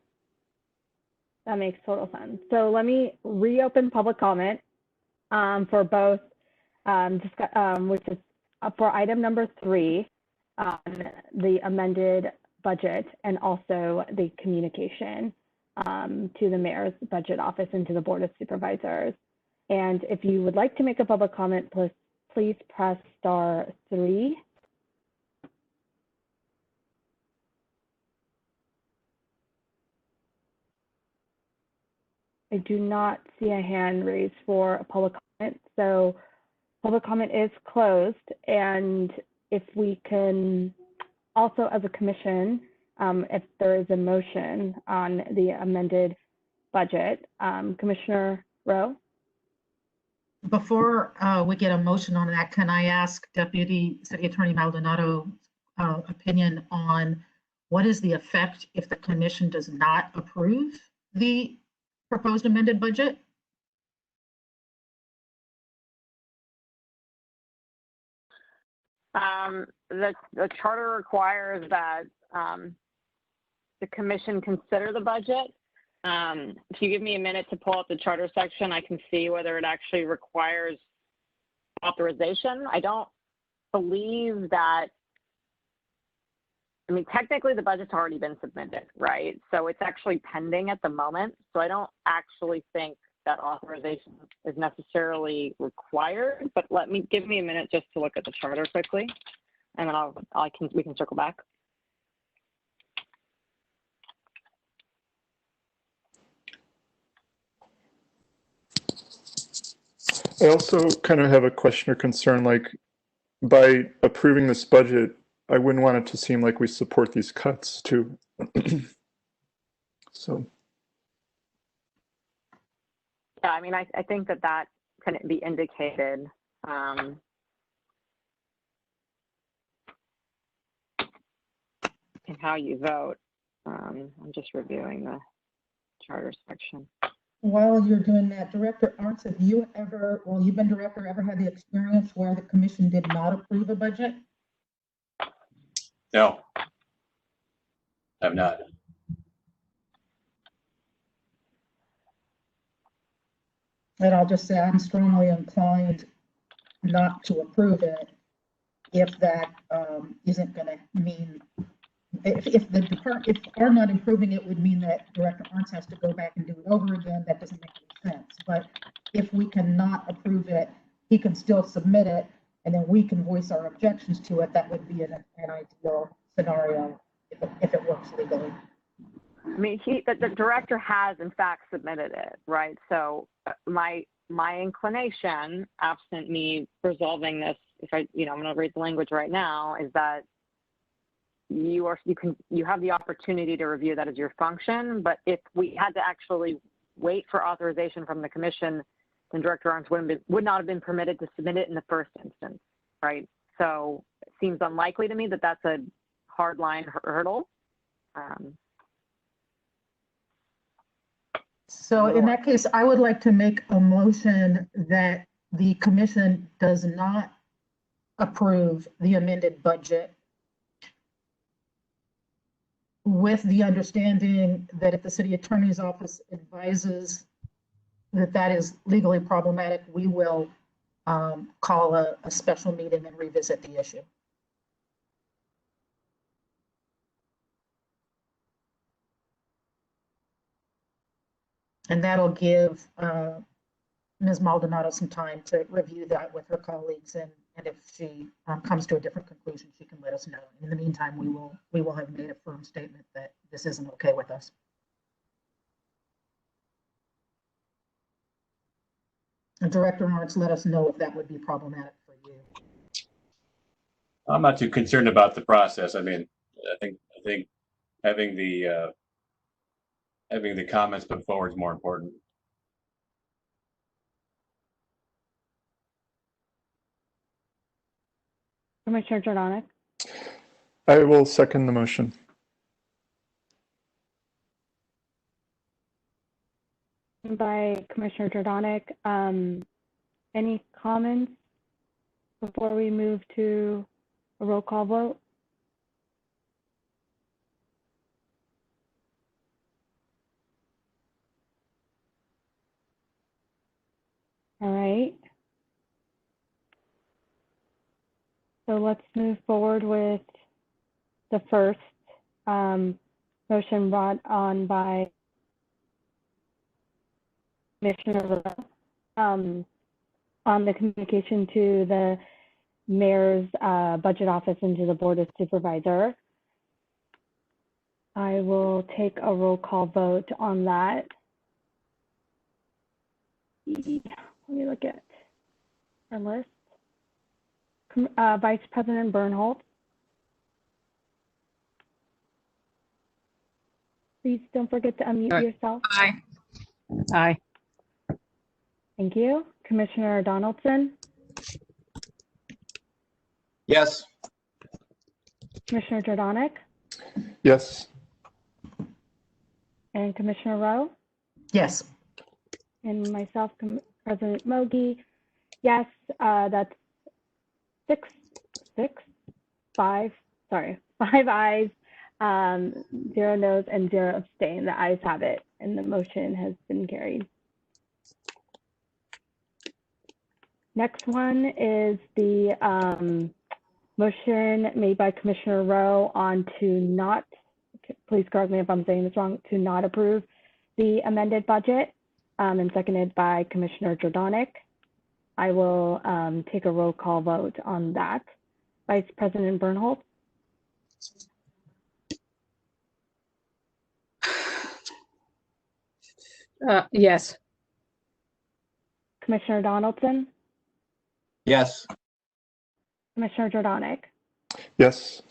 That makes total sense. So let me reopen public comment for both, which is for item number 3, the amended budget, and also the communication to the mayor's budget office and to the board of supervisors. And if you would like to make a public comment, please press *3. I do not see a hand raised for a public comment, so public comment is closed. And if we can also, as a commission, if there is a motion on the amended budget, Commissioner Rowe? Before we get a motion on that, can I ask Deputy City Attorney Maldonado opinion on what is the effect if the commission does not approve the proposed amended budget? The charter requires that the commission consider the budget. If you give me a minute to pull up the charter section, I can see whether it actually requires authorization. I don't believe that, I mean, technically the budget's already been submitted, right? So it's actually pending at the moment. So I don't actually think that authorization is necessarily required, but give me a minute just to look at the charter quickly, and then we can circle back. I also kind of have a question or concern, like by approving this budget, I wouldn't want it to seem like we support these cuts too. So. Yeah, I mean, I think that can be indicated. In how you vote. I'm just reviewing the charter section. While you're doing that, Director Arntz, have you ever, while you've been director, ever had the experience where the commission did not approve a budget? No, I've not. And I'll just say I'm strongly inclined not to approve it if that isn't going to mean, if our not approving it would mean that Director Arntz has to go back and do it over again, that doesn't make any sense. But if we cannot approve it, he can still submit it, and then we can voice our objections to it. That would be an ideal scenario if it works legally. I mean, the director has in fact submitted it, right? So my inclination, absent me resolving this, if I'm going to read the language right now, is that you have the opportunity to review that as your function. But if we had to actually wait for authorization from the commission, then Director Arntz would not have been permitted to submit it in the first instance, right? So it seems unlikely to me that that's a hard line hurdle. So in that case, I would like to make a motion that the commission does not approve the amended budget, with the understanding that if the city attorney's office advises that that is legally problematic, we will call a special meeting and revisit the issue. And that'll give Ms. Maldonado some time to review that with her colleagues, and if she comes to a different conclusion, she can let us know. In the meantime, we will have made a firm statement that this isn't okay with us. And Director Arntz, let us know if that would be problematic for you. I'm not too concerned about the process. I mean, I think having the comments put forward is more important. Commissioner Donek. I will second the motion. By Commissioner Donek. Any comments before we move to a roll call vote? All right. So let's move forward with the first motion brought on by Commissioner on the communication to the mayor's budget office and to the board of supervisor. I will take a roll call vote on that. Let me look at our list. Vice President Bernhold. Please don't forget to unmute yourself. Aye. Aye. Thank you. Commissioner Donaldson. Yes. Commissioner Jordanek. Yes. And Commissioner Rowe. Yes. And myself, President Mogi. Yes, that's five ayes, 0 noes, and 0 abstain. The ayes have it, and the motion has been carried. Next one is the motion made by Commissioner Rowe on to not, please correct me if I'm saying this wrong, to not approve the amended budget, and seconded by Commissioner Donek. I will take a roll call vote on that. Vice President Bernhold? Yes. Commissioner Donaldson? Yes. Commissioner Jordanek? Yes.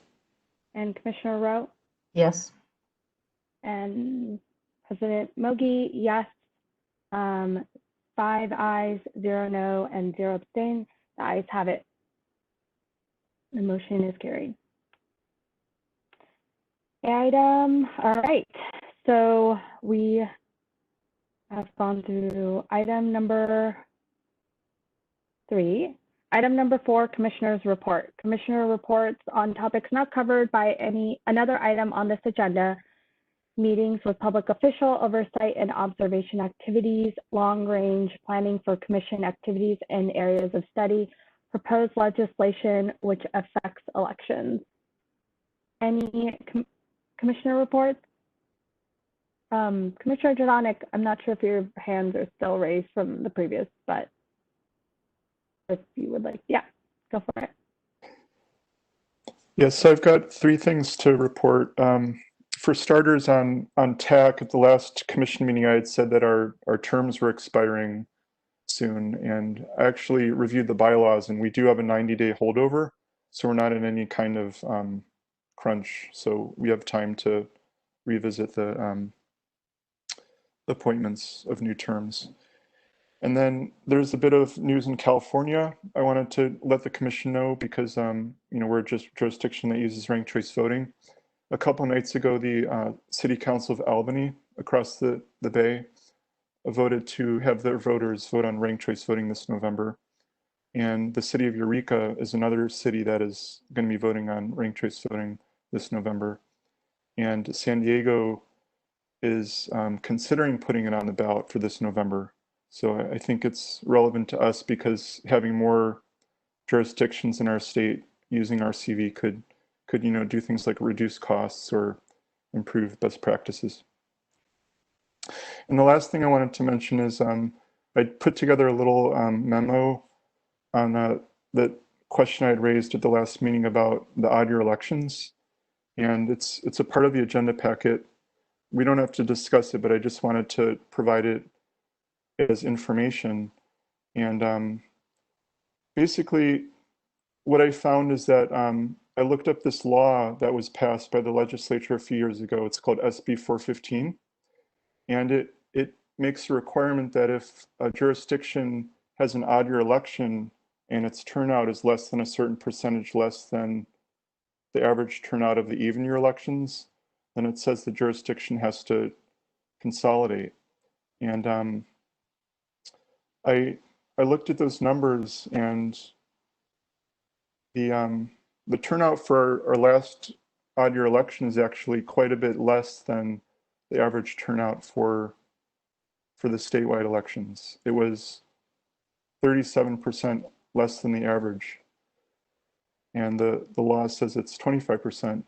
And Commissioner Rowe? Yes. And President Mogi, yes. 5 ayes, 0 no, and 0 abstain. The ayes have it. The motion is carried. All right. So we have gone through item number 3. Item number 4, Commissioner's Report. Commissioner reports on topics not covered by another item on this agenda: meetings with public official oversight and observation activities, long-range planning for commission activities in areas of study, proposed legislation which affects elections. Any commissioner reports? Commissioner Jordanek, I'm not sure if your hands are still raised from the previous, but if you would like, yeah, go for it. Yes, so I've got 3 things to report. For starters, on TAC, at the last commission meeting, I had said that our terms were expiring soon, and I actually reviewed the bylaws, and we do have a 90-day holdover, so we're not in any kind of crunch. So we have time to revisit the appointments of new terms. And then there's a bit of news in California I wanted to let the commission know, because we're just jurisdiction that uses ranked choice voting. A couple nights ago, the City Council of Albany across the Bay voted to have their voters vote on ranked choice voting this November. And the city of Eureka is another city that is going to be voting on ranked choice voting this November. And San Diego is considering putting it on the ballot for this November. So I think it's relevant to us, because having more jurisdictions in our state using RCV could do things like reduce costs or improve best practices. And the last thing I wanted to mention is I put together a little memo on the question I had raised at the last meeting about the odd year elections, and it's a part of the agenda packet. We don't have to discuss it, but I just wanted to provide it as information. And basically, what I found is that I looked up this law that was passed by the legislature a few years ago. It's called SB 415, and it makes a requirement that if a jurisdiction has an odd year election and its turnout is less than a certain percentage less than the average turnout of the even year elections, then it says the jurisdiction has to consolidate. And I looked at those numbers, and the turnout for our last odd year election is actually quite a bit less than the average turnout for the statewide elections. It was 37% less than the average, and the law says it's 25%.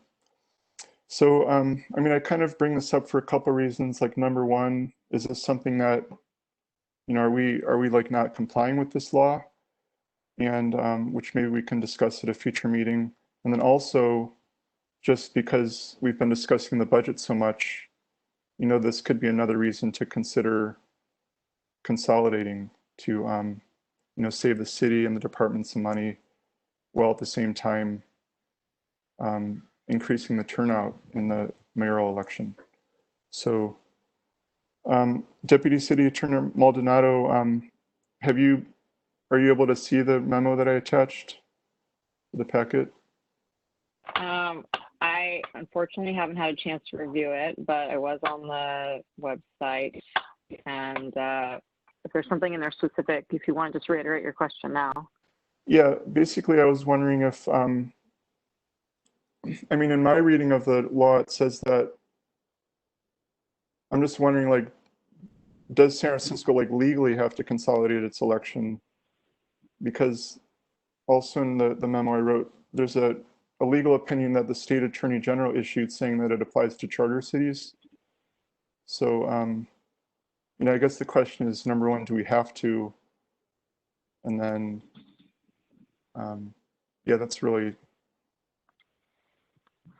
So I kind of bring this up for a couple of reasons. Like, number one, is this something that, are we like not complying with this law? And which maybe we can discuss at a future meeting. And then also, just because we've been discussing the budget so much, this could be another reason to consider consolidating to, save the city and the department some money, while at the same time increasing the turnout in the mayoral election. So, Deputy City Attorney Maldonado, are you able to see the memo that I attached to the packet? I unfortunately haven't had a chance to review it, but I was on the website, and if there's something in there specific, if you want to just reiterate your question now. Yeah, basically I was wondering if, in my reading of the law, it says that, I'm just wondering, like, does San Francisco legally have to consolidate its election because also in the memo I wrote, there's a legal opinion that the state attorney general issued saying that it applies to charter cities. So, you know, I guess the question is, number one, do we have to? And then, yeah, that's really.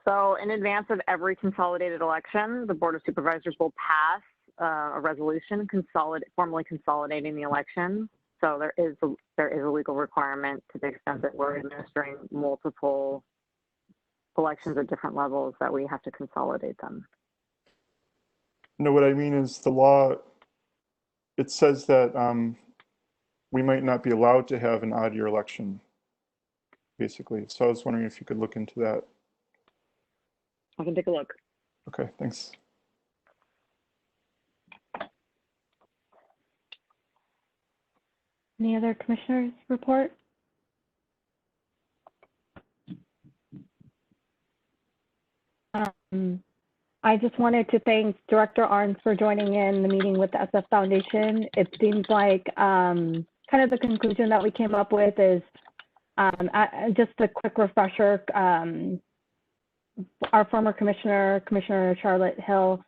So in advance of every consolidated election, the Board of Supervisors will pass a resolution formally consolidating the election. So there is a legal requirement to the extent that we're administering multiple elections at different levels that we have to consolidate them. No, what I mean is the law, it says that we might not be allowed to have an odd year election, basically. So I was wondering if you could look into that. I can take a look. Okay, thanks. Any other commissioners report? I just wanted to thank Director Arns for joining in the meeting with the SF Foundation. It seems like kind of the conclusion that we came up with is just a quick refresher. Our former commissioner, Commissioner Charlotte Hill,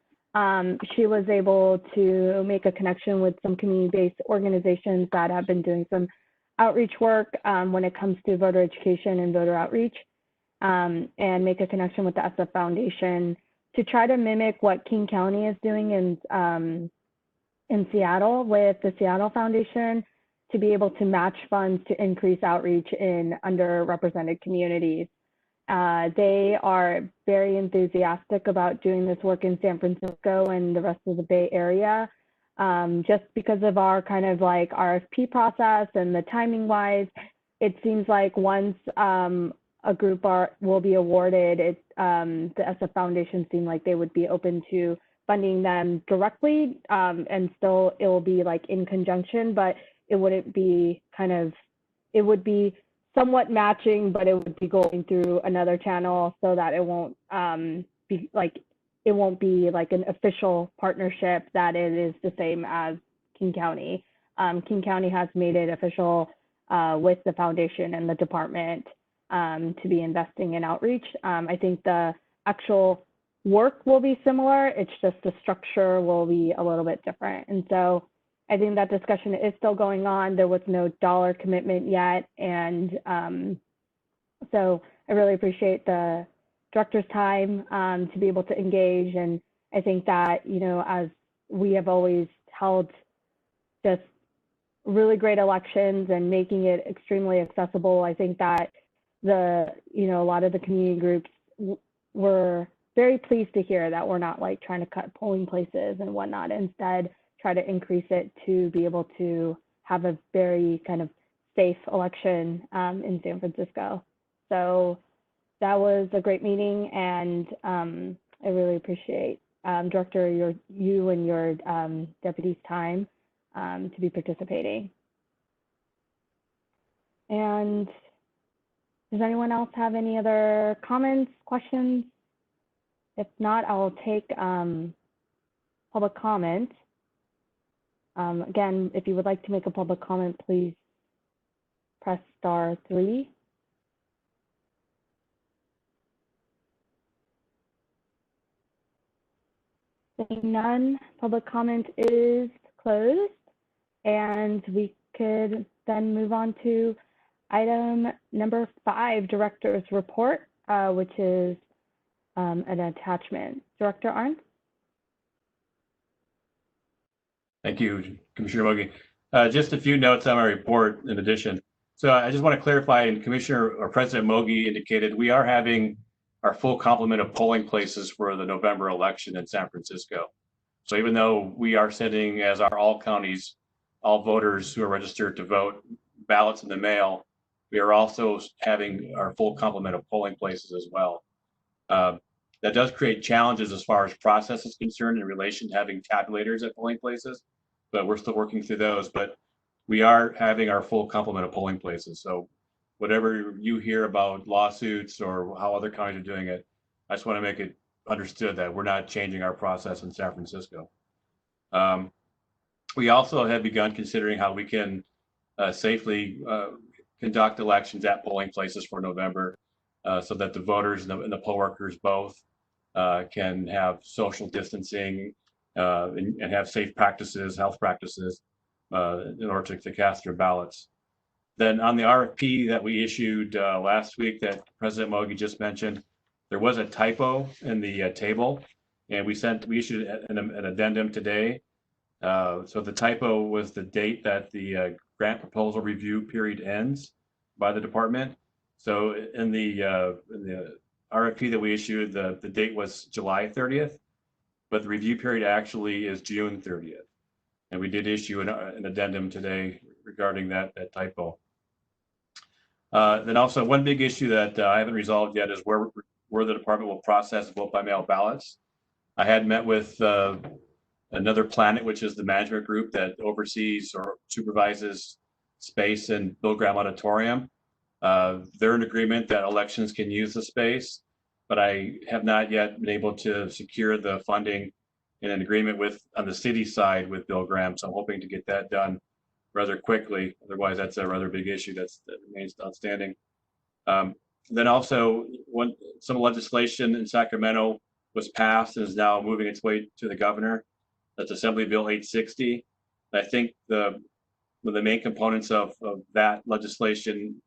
she was able to make a connection with some community-based organizations that have been doing some outreach work when it comes to voter education and voter outreach, and make a connection with the SF Foundation to try to mimic what King County is doing in Seattle with the Seattle Foundation, to be able to match funds to increase outreach in underrepresented communities. They are very enthusiastic about doing this work in San Francisco and the rest of the Bay Area, just because of our kind of like RFP process and the timing wise. It seems like once a group will be awarded, the SF Foundation seemed like they would be open to funding them directly, and still it will be like in conjunction, but it wouldn't be it would be somewhat matching, but it would be going through another channel so that it won't be like an official partnership that it is the same as King County. King County has made it official with the foundation and the department to be investing in outreach. I think the actual work will be similar. It's just the structure will be a little bit different. And so I think that discussion is still going on. There was no dollar commitment yet. And so I really appreciate the director's time to be able to engage. And I think that, you know, as we have always held just really great elections and making it extremely accessible, I think that a lot of the community groups were very pleased to hear that we're not like trying to cut polling places and whatnot. Instead, try to increase it to be able to have a very kind of safe election in San Francisco. So that was a great meeting, and I really appreciate Director you and your deputy's time to be participating. And does anyone else have any other comments, questions? If not, I'll take public comment. Again, if you would like to make a public comment, please press *3. Seeing none, public comment is closed, and we could then move on to item number 5, Director's Report, which is an attachment. Director Arndt? Thank you, Commissioner Mogi. Just a few notes on my report in addition. So I just want to clarify, and President Mogi indicated we are having our full complement of polling places for the November election in San Francisco. So even though we are sending, as are all counties, all voters who are registered to vote, ballots in the mail, we are also having our full complement of polling places as well. That does create challenges as far as process is concerned in relation to having tabulators at polling places, but we're still working through those. But we are having our full complement of polling places. So whatever you hear about lawsuits or how other counties are doing it, I just want to make it understood that we're not changing our process in San Francisco. We also have begun considering how we can safely conduct elections at polling places for November, so that the voters and the poll workers both can have social distancing and have safe practices, health practices, in order to cast their ballots. Then on the RFP that we issued last week that President Mogi just mentioned, there was a typo in the table, and we issued an addendum today. So the typo was the date that the grant proposal review period ends by the department. So in the RFP that we issued, the date was July 30th, but the review period actually is June 30th. And we did issue an addendum today regarding that typo. Then also one big issue that I haven't resolved yet is where the department will process vote by mail ballots. I had met with another planet, which is the management group that oversees or supervises space in Bill Graham Auditorium. They're in agreement that elections can use the space, but I have not yet been able to secure the funding in an agreement on the city side with Bill Graham. So I'm hoping to get that done rather quickly. Otherwise, that's a rather big issue that remains outstanding. Then also, some legislation in Sacramento was passed and is now moving its way to the governor. That's Assembly Bill 860. I think one of the main components of that legislation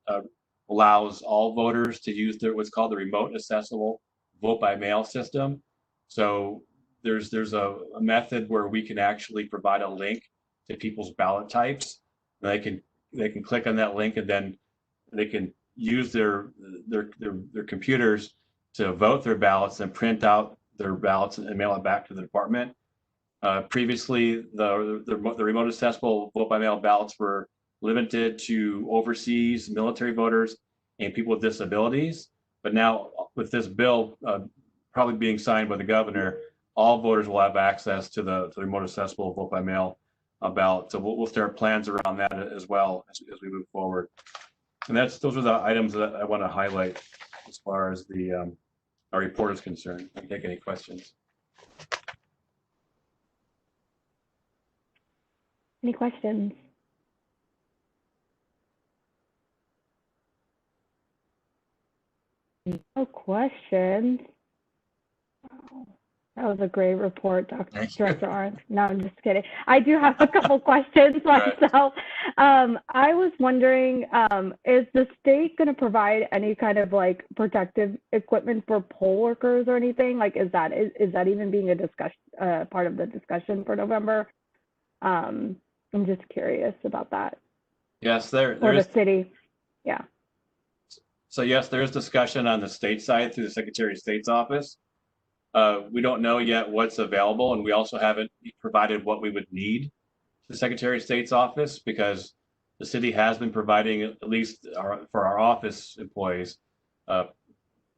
allows all voters to use what's called the remote accessible vote by mail system. So there's a method where we can actually provide a link to people's ballot types. And they can click on that link, and then they can use their computers to vote their ballots and print out their ballots and mail it back to the department. Previously, the remote accessible vote by mail ballots were limited to overseas military voters and people with disabilities. But now with this bill probably being signed by the governor, all voters will have access to the remote accessible vote by mail ballot. So we'll start plans around that as well as we move forward. And those are the items that I want to highlight as far as our report is concerned. I can take any questions. Any questions? No questions. Oh, that was a great report, Director Arndt. No, I'm just kidding. I do have a couple questions myself. I was wondering, is the state going to provide any kind of like protective equipment for poll workers or anything? Like, is that even being a discussion, part of the discussion for November? I'm just curious about that. Yes, there or is. The city. Yeah. So yes, there is discussion on the state side through the Secretary of State's office. We don't know yet what's available, and we also haven't provided what we would need to the Secretary of State's office, because the city has been providing, at least for our office employees,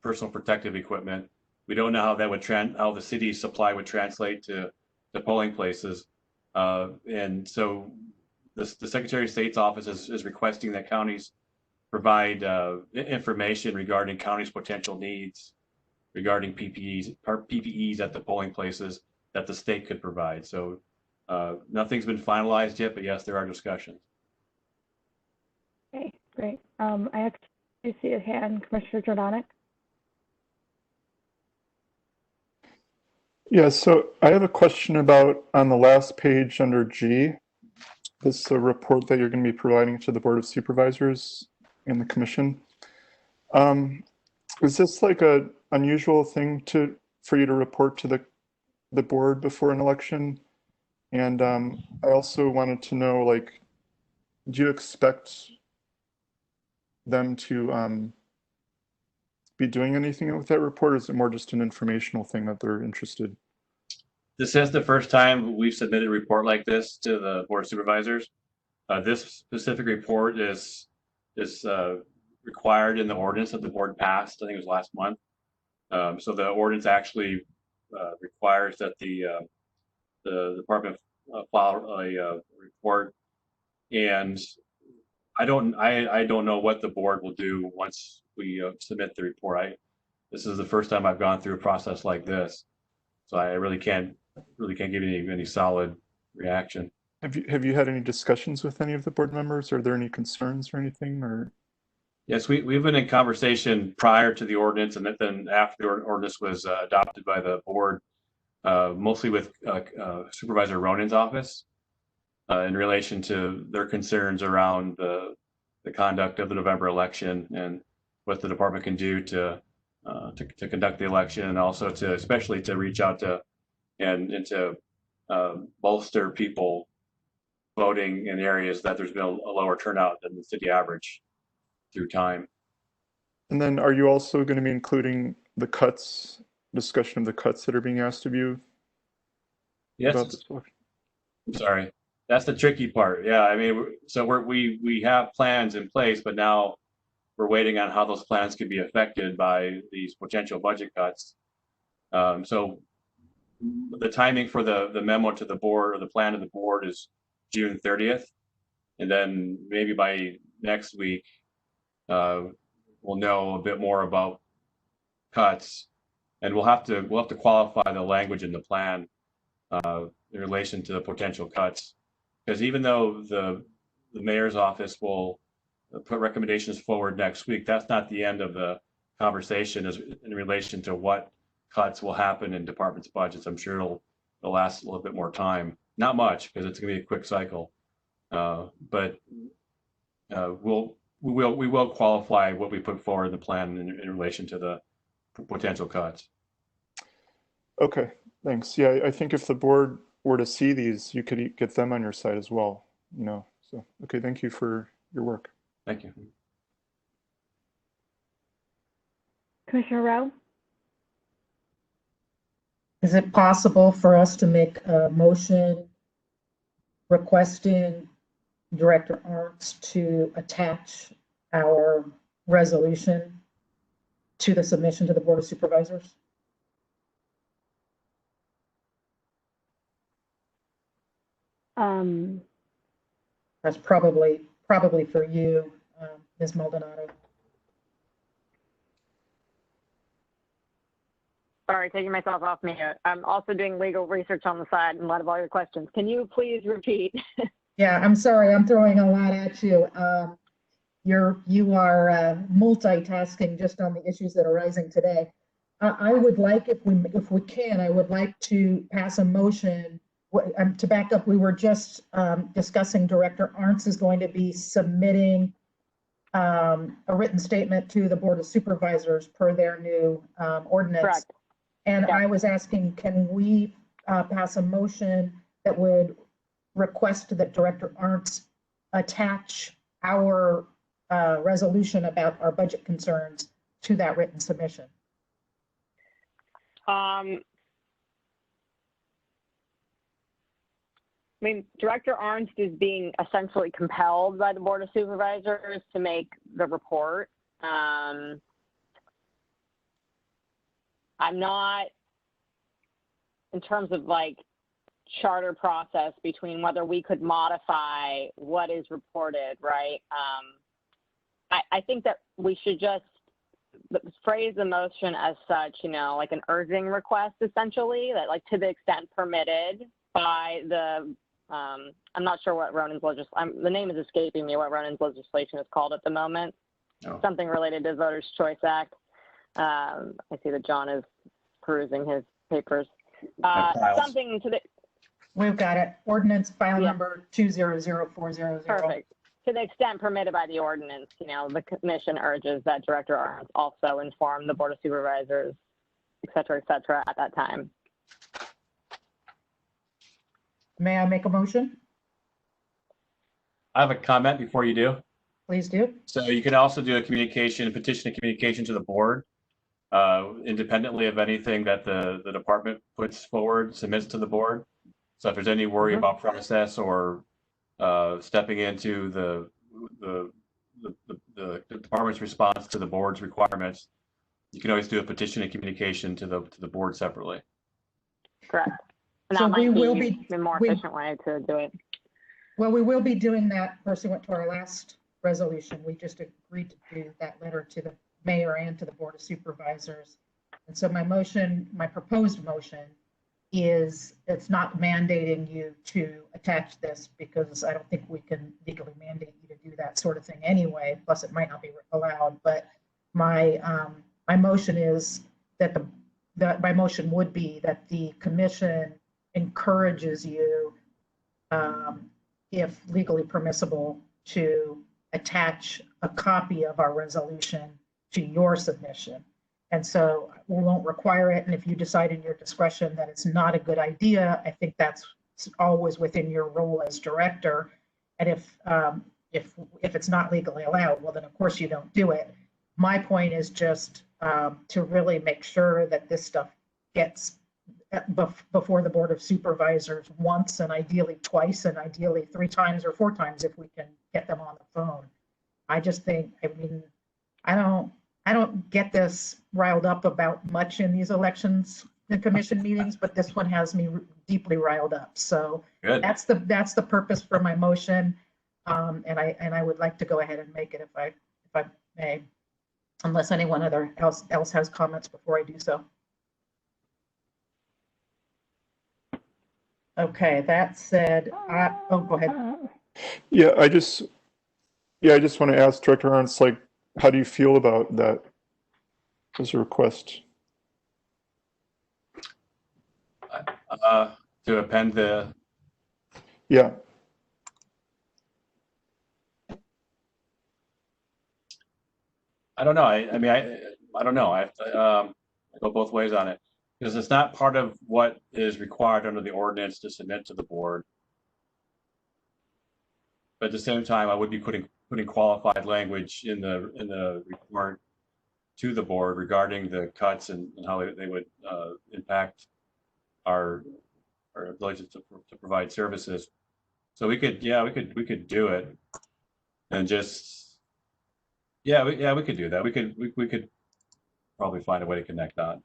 personal protective equipment. We don't know how that would how the city's supply would translate to the polling places, and so the Secretary of State's office is requesting that counties provide information regarding counties' potential needs regarding PPEs at the polling places that the state could provide. So nothing's been finalized yet, but yes, there are discussions. Okay, great. I actually see a hand, Commissioner Donek. Yeah, so I have a question about on the last page under G, this report that you're going to be providing to the Board of Supervisors and the Commission. Is this like a unusual thing for you to report to the board before an election? And I also wanted to know, like, do you expect them to be doing anything with that report, or is it more just an informational thing that they're interested? This is the first time we've submitted a report like this to the Board of Supervisors. This specific report is required in the ordinance that the board passed. I think it was last month. So the ordinance actually requires that the department file a report, and I don't know what the board will do once we submit the report. This is the first time I've gone through a process like this, so I really can't give you any solid reaction. Have you had any discussions with any of the board members? Are there any concerns or anything, or? Yes, we've been in conversation prior to the ordinance and then after the ordinance was adopted by the board, mostly with Supervisor Ronan's office in relation to their concerns around the conduct of the November election and what the department can do to conduct the election, and also to especially to reach out to and to bolster people voting in areas that there's been a lower turnout than the city average through time. And then are you also going to be including the cuts, discussion of the cuts that are being asked of you? Yes. I'm sorry. That's the tricky part. Yeah, I mean, so we have plans in place, but now we're waiting on how those plans could be affected by these potential budget cuts. So the timing for the memo to the board, or the plan to the board, is June 30th. And then maybe by next week, we'll know a bit more about cuts, and we'll have to qualify the language in the plan in relation to the potential cuts. Because even though the mayor's office will put recommendations forward next week, that's not the end of the conversation in relation to what cuts will happen in departments' budgets. I'm sure it'll last a little bit more time. Not much, because it's going to be a quick cycle. But we will qualify what we put forward in the plan in relation to the potential cuts. Okay, thanks. Yeah, I think if the board were to see these, you could get them on your side as well, you know. So, okay, thank you for your work. Thank you. Commissioner Rowe? Is it possible for us to make a motion requesting Director Arntz to attach our resolution to the submission to the Board of Supervisors? That's probably for you, Ms. Maldonado. Sorry, taking myself off mute. I'm also doing legal research on the side in light of all your questions. Can you please repeat? Yeah, I'm sorry, I'm throwing a lot at you. You are multitasking just on the issues that are rising today. I would like, if we can, I would like to pass a motion. To back up, we were just discussing Director Arntz is going to be submitting a written statement to the Board of Supervisors per their new ordinance. Correct. And Yeah. I was asking, can we pass a motion that would request that Director Arntz attach our resolution about our budget concerns to that written submission? I mean, Director Arntz is being essentially compelled by the Board of Supervisors to make the report. I'm not, in terms of like charter process between whether we could modify what is reported, right? I think that we should just phrase the motion as such, you know, like an urging request, essentially, that like to the extent permitted by the, I'm not sure what Ronan's legislation, the name is escaping me, what Ronan's legislation is called at the moment. Oh. Something related to Voters' Choice Act. I see that John is perusing his papers. Something to the... We've got it. Ordinance file number 200400. Perfect. To the extent permitted by the ordinance, you know, the commission urges that Director Arntz also inform the Board of Supervisors, et cetera, at that time. May I make a motion? I have a comment before you do. Please do. So you can also do a petition and communication to the board, independently of anything that the department puts forward, submits to the board. So if there's any worry about process or stepping into the department's response to the board's requirements, you can always do a petition and communication to the board separately. Correct. And so that we might will be a more efficient way to do it. Well, we will be doing that pursuant to our last resolution. We just agreed to do that letter to the mayor and to the Board of Supervisors. And so my proposed motion is, it's not mandating you to attach this because I don't think we can legally mandate you to do that sort of thing anyway. Plus, it might not be allowed. But my my motion is that my motion would be that the commission encourages you, if legally permissible, to attach a copy of our resolution to your submission. And so we won't require it. And if you decide in your discretion that it's not a good idea, I think that's always within your role as director. And if it's not legally allowed, well, then of course you don't do it. My point is just to really make sure that this stuff gets before the Board of Supervisors once, and ideally twice, and ideally 3 times or 4 times if we can get them on the phone. I just think, I mean, I don't get this riled up about much in these elections and commission meetings, but this one has me deeply riled up. So Good. that's the purpose for my motion, and I would like to go ahead and make it if I may, unless anyone else has comments before I do so. Okay, that said, oh, go ahead. Yeah, I just want to ask Director Arntz, like, how do you feel about that as a request? To append the. Yeah. I don't know. I mean, I don't know. I go both ways on it because it's not part of what is required under the ordinance to submit to the board. But at the same time, I would be putting qualified language in the report to the board regarding the cuts and how they would impact our ability to provide services. So we could do it, and just we could do that. We could probably find a way to connect that.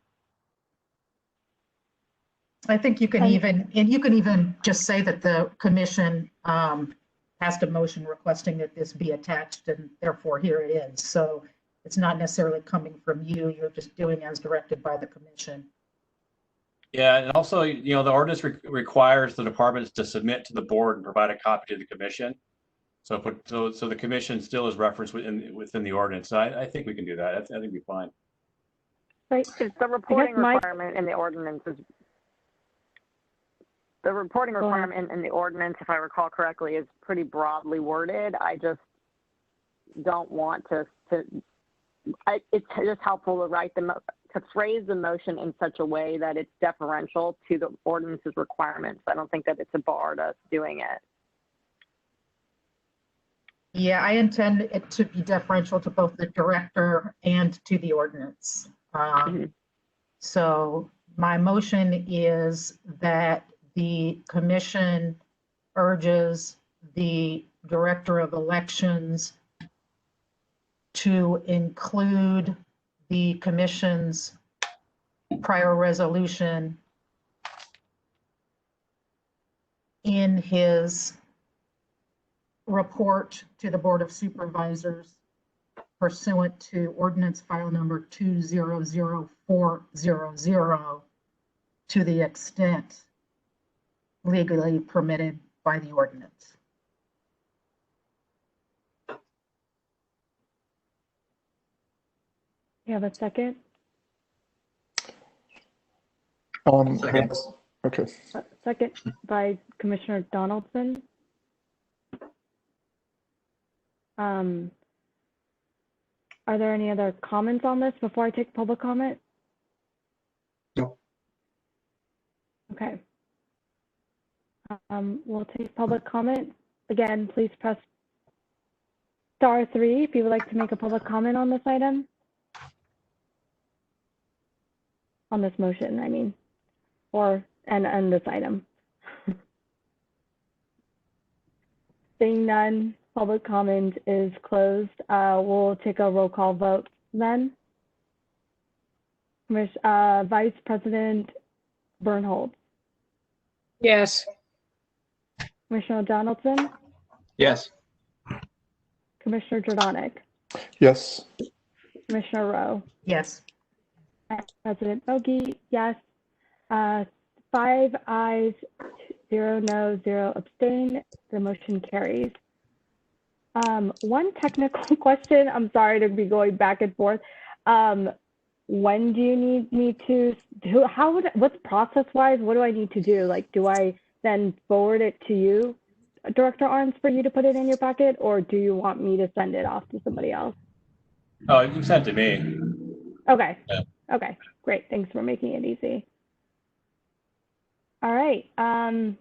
I think you can even just say that the commission passed a motion requesting that this be attached, and therefore here it is. So it's not necessarily coming from you. You're just doing as directed by the commission. Yeah, and also, the ordinance requires the departments to submit to the board and provide a copy to the commission. So the commission still is referenced within the ordinance. So I think we can do that. I think it'd be fine. Right. It's the reporting requirement in the ordinance is the reporting requirement in the ordinance, if I recall correctly, is pretty broadly worded. I just don't want it's just helpful to phrase the motion in such a way that it's deferential to the ordinance's requirements. I don't think that it's a bar to us doing it. Yeah, I intend it to be deferential to both the director and to the ordinance. So my motion is that the commission urges the director of elections to include the commission's prior resolution in his report to the Board of Supervisors pursuant to ordinance file number 200400 to the extent legally permitted by the ordinance. You have a second? Second. Okay. Second by Commissioner Donaldson. Are there any other comments on this before I take public comment? No. Okay. We'll take public comment. Again, please press *3 if you would like to make a public comment on this item. On this motion, I mean, and this item. Seeing none, public comment is closed. We'll take a roll call vote then. Vice President Bernhold. Yes. Commissioner Donaldson. Yes. Commissioner Donek. Yes. Commissioner Rowe. Yes. President Bogie, yes. 5 ayes, 0 no, 0 abstain. The motion carries. One technical question. I'm sorry to be going back and forth. When do you need me to do? What's process-wise? What do I need to do? Like, do I then forward it to you, Director Arns, for you to put it in your packet, or do you want me to send it off to somebody else? Oh, you can send it to me. Okay. Yeah. Okay. Great. Thanks for making it easy. All right. That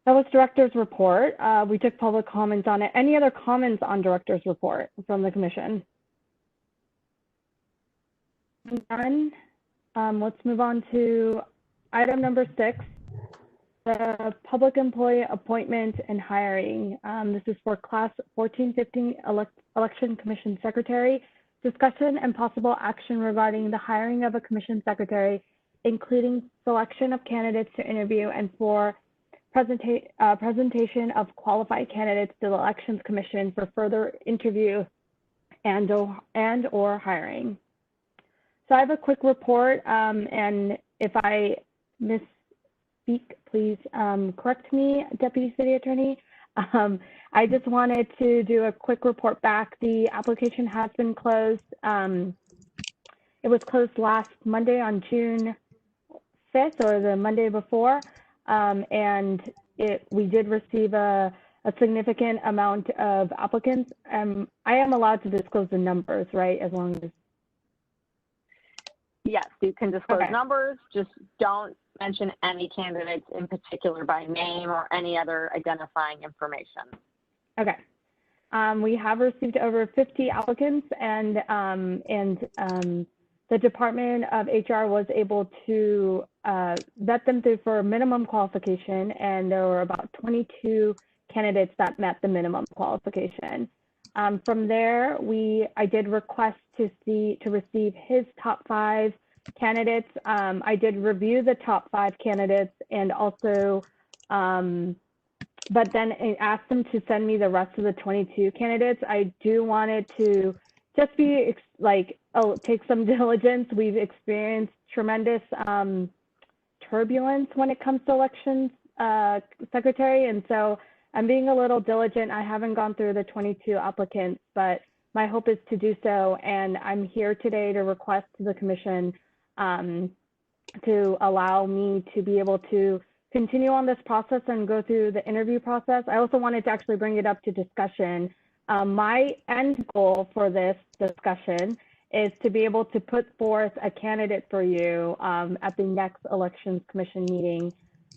was Director's report. We took public comments on it. Any other comments on Director's report from the Commission? None. Let's move on to item number 6, the Public Employee Appointment and Hiring. This is for Class 1415 Election Commission Secretary. Discussion and possible action regarding the hiring of a Commission Secretary, including selection of candidates to interview and for presentation of qualified candidates to the Elections Commission for further interview and or hiring. So I have a quick report, and if I misspeak, please correct me, Deputy City Attorney. I just wanted to do a quick report back. The application has been closed. It was closed last Monday on June 5th, or the Monday before, and we did receive a significant amount of applicants. I am allowed to disclose the numbers, right? As long as Yes, you can disclose Okay. numbers, just don't mention any candidates in particular by name or any other identifying information. Okay. We have received over 50 applicants, and the Department of HR was able to vet them through for minimum qualification, and there were about 22 candidates that met the minimum qualification. From there, I did request to receive his top 5 candidates. I did review the top 5 candidates, and also, but then I asked them to send me the rest of the 22 candidates. I do want it to just be take some diligence. We've experienced tremendous turbulence when it comes to elections secretary, and so I'm being a little diligent. I haven't gone through the 22 applicants, but my hope is to do so. And I'm here today to request to the Commission to allow me to be able to continue on this process and go through the interview process. I also wanted to actually bring it up to discussion. My end goal for this discussion is to be able to put forth a candidate for you at the next Elections Commission meeting.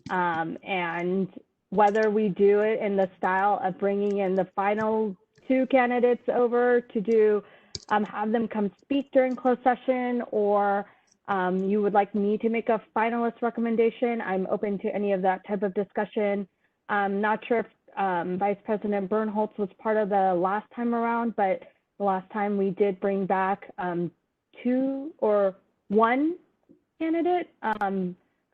And whether we do it in the style of bringing in the final 2 candidates over to do, have them come speak during closed session, or you would like me to make a finalist recommendation, I'm open to any of that type of discussion. I'm not sure if Vice President Bernholtz was part of the last time around, but the last time we did bring back 2 or 1 candidate.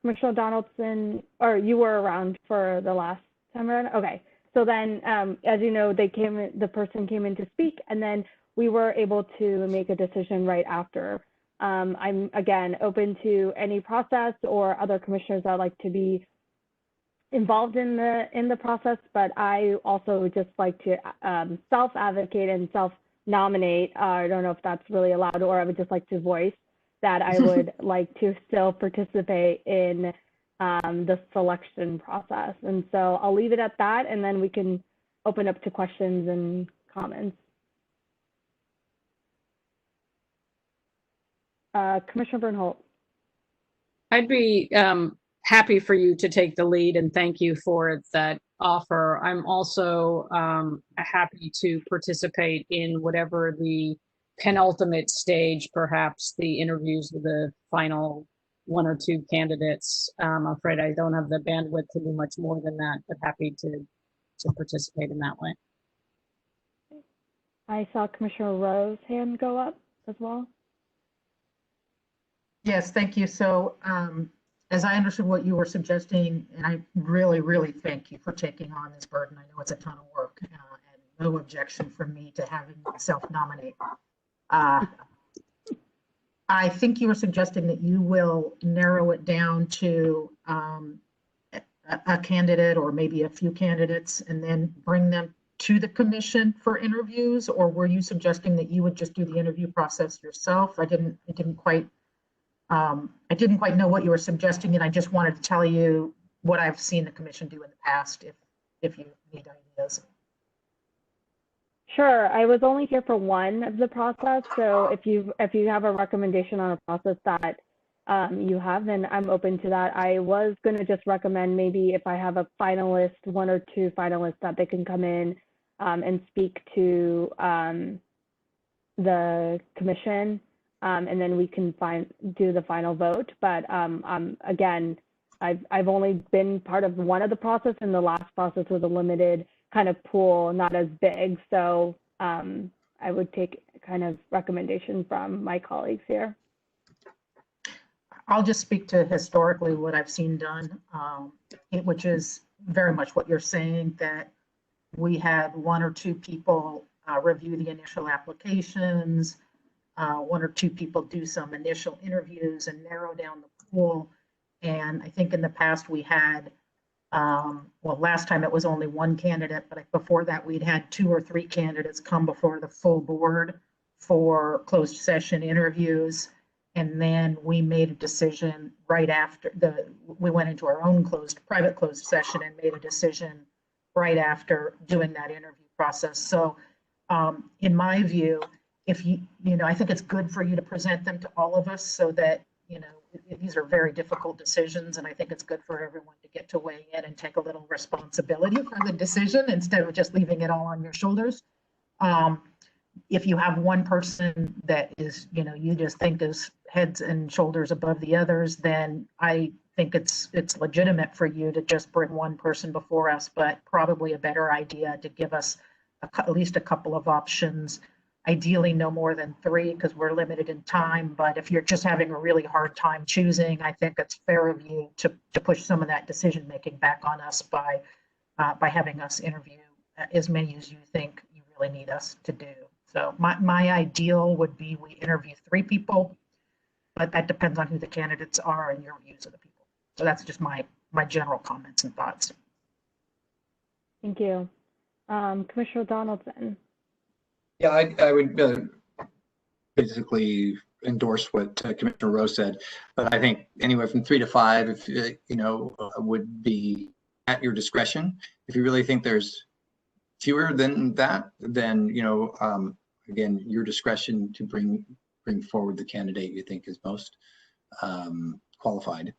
Commissioner Donaldson, or you were around for the last time around? Okay, so then, as you know, the person came in to speak, and then we were able to make a decision right after. I'm, again, open to any process or other commissioners that like to be involved in the process, but I also would just like to self-advocate and self-nominate. I don't know if that's really allowed, or I would just like to voice that I would like to still participate in the selection process. And so I'll leave it at that, and then we can open up to questions and comments. Commissioner Bernholtz. I'd be happy for you to take the lead, and thank you for that offer. I'm also happy to participate in whatever the penultimate stage, perhaps the interviews with the final 1 or 2 candidates. I'm afraid I don't have the bandwidth to do much more than that, but happy to participate in that way. I saw Commissioner Rowe's hand go up as well. Yes, thank you. So as I understood what you were suggesting, and I really, really thank you for taking on this burden. I know it's a ton of work, and no objection from me to having myself nominate. I think you were suggesting that you will narrow it down to a candidate or maybe a few candidates and then bring them to the commission for interviews? Or were you suggesting that you would just do the interview process yourself? I didn't quite know what you were suggesting, and I just wanted to tell you what I've seen the commission do in the past if you need ideas. Sure. I was only here for one of the process, so if you have a recommendation on a process that you have, then I'm open to that. I was going to just recommend maybe if I have a finalist, one or two finalists, that they can come in and speak to the commission, and then we can do the final vote. But again, I've only been part of one of the process, and the last process was a limited kind of pool, not as big. So I would take kind of recommendation from my colleagues here. I'll just speak to historically what I've seen done, which is very much what you're saying, that we had one or two people review the initial applications, one or two people do some initial interviews and narrow down the pool. And I think in the past we had, well, last time it was only one candidate, but before that we'd had 2 or 3 candidates come before the full board for closed session interviews. And then we made a decision right after we went into our own private closed session and made a decision right after doing that interview process. So in my view, if I think it's good for you to present them to all of us so that, these are very difficult decisions, and I think it's good for everyone to get to weigh in and take a little responsibility for the decision instead of just leaving it all on your shoulders. If you have one person that is, you just think is heads and shoulders above the others, then I think it's legitimate for you to just bring one person before us, but probably a better idea to give us at least a couple of options. Ideally no more than 3 because we're limited in time, but if you're just having a really hard time choosing, I think it's fair of you to push some of that decision making back on us by having us interview as many as you think you really need us to do. So my ideal would be we interview 3 people, but that depends on who the candidates are and your views of the people. So that's just my general comments and thoughts. Thank you. Commissioner Donaldson. Yeah, I would basically endorse what Commissioner Rowe said, but I think anywhere from 3 to 5, if would be at your discretion. If you really think there's fewer than that, then again, your discretion to bring forward the candidate you think is most qualified.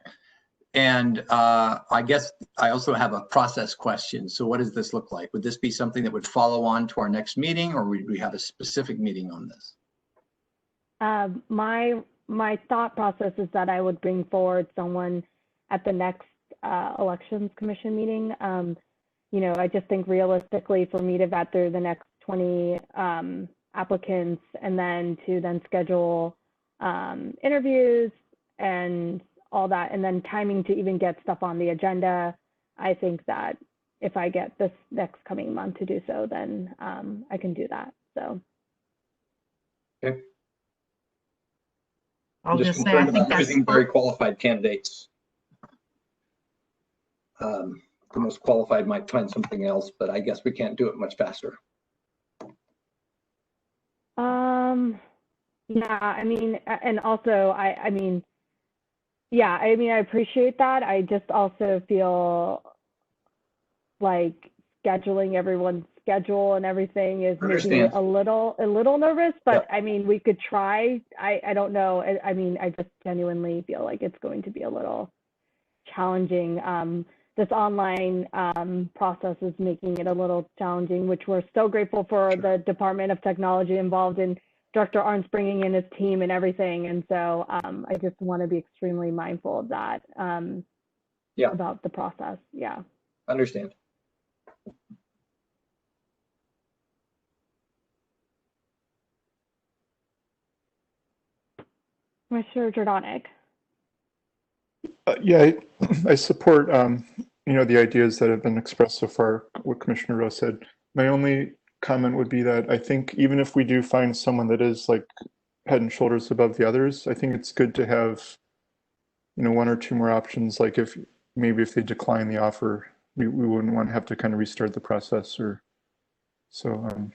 And I guess I also have a process question. So what does this look like? Would this be something that would follow on to our next meeting, or would we have a specific meeting on this? My thought process is that I would bring forward someone at the next Elections Commission meeting. I just think realistically for me to vet through the next 20 applicants and then to schedule interviews and all that, and then timing to even get stuff on the agenda. I think that if I get this next coming month to do so, then I can do that. So. Okay. I'll just say I think that's very qualified candidates. The most qualified might find something else, but I guess we can't do it much faster. Yeah, I mean, and also I appreciate that. I just also feel like scheduling everyone's schedule and everything is making me a little nervous, but I mean, we could try. I don't know. I mean, I just genuinely feel like it's going to be a little challenging. This online process is making it a little challenging, which we're so grateful for the Department of Technology involved in Director Arndt's bringing in his team and everything. And so I just want to be extremely mindful of that about the process. Yeah. Understand. Commissioner Donek. Yeah, I support the ideas that have been expressed so far, what Commissioner Rowe said. My only comment would be that I think even if we do find someone that is like head and shoulders above the others, I think it's good to have 1 or 2 more options. Like if maybe if they decline the offer, we wouldn't want to have to kind of restart the process or so.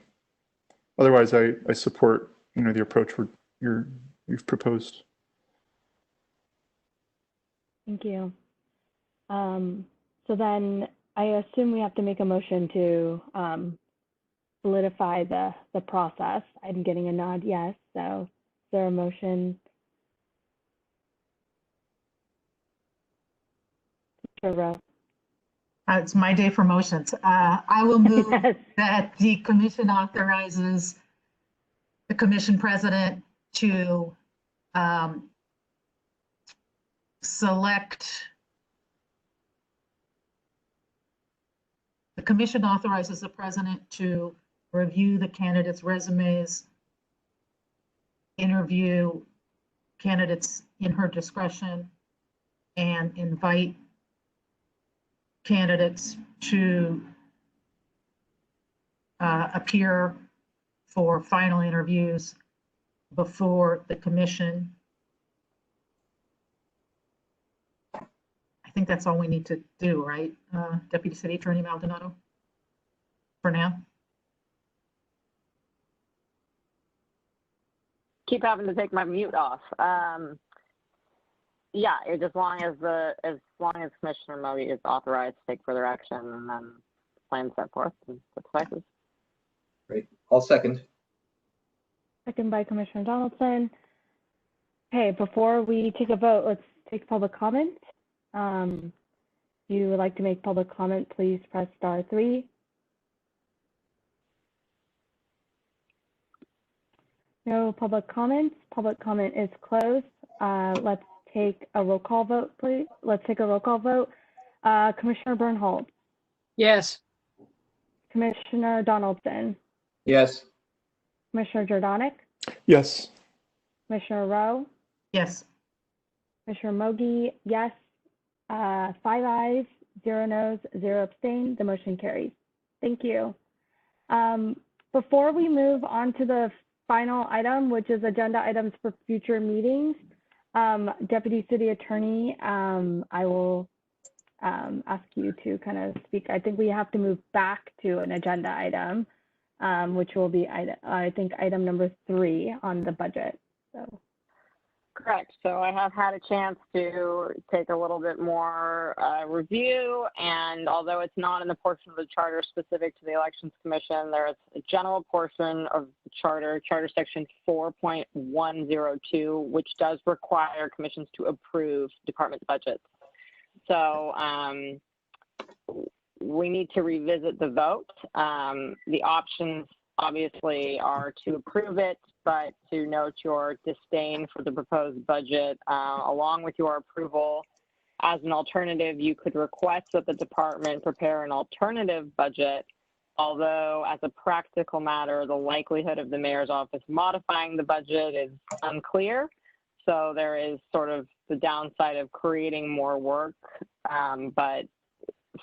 Otherwise, I support, the approach you've proposed. Thank you. So then I assume we have to make a motion to solidify the process. I'm getting a nod, yes. So is there a motion? It's my day for motions. I will move Yes. that the commission authorizes the commission president to the commission authorizes the president to review the candidates' resumes, interview candidates in her discretion, and invite candidates to appear for final interviews before the commission. I think that's all we need to do, right? Deputy City Attorney Maldonado, for now. Keep having to take my mute off. Yeah, as long as Commissioner Mogi is authorized to take further action, and then plan set forth, and that suffices. Great. I'll second. Second by Commissioner Donaldson. Okay, before we take a vote, let's take public comment. If you would like to make public comment, please press *3. No public comments. Public comment is closed. Let's take a roll call vote, please. Let's take a roll call vote. Commissioner Bernhold, Yes. Commissioner Donaldson, Yes. Commissioner Donek, Yes. Commissioner Rowe, Yes. Commissioner Mogi, yes. 5 ayes, 0 noes, 0 abstain. The motion carries. Thank you. Before we move on to the final item, which is agenda items for future meetings, Deputy City Attorney, I will ask you to kind of speak. I think we have to move back to an agenda item, which will be, I think, item number 3 on the budget. So. Correct. So I have had a chance to take a little bit more review, and although it's not in the portion of the charter specific to the Elections Commission, there is a general portion of the charter section 4.102, which does require commissions to approve department budgets. So we need to revisit the vote. The options obviously are to approve it, but to note your disdain for the proposed budget. Along with your approval, as an alternative, you could request that the department prepare an alternative budget, although as a practical matter, the likelihood of the mayor's office modifying the budget is unclear. So there is sort of the downside of creating more work, but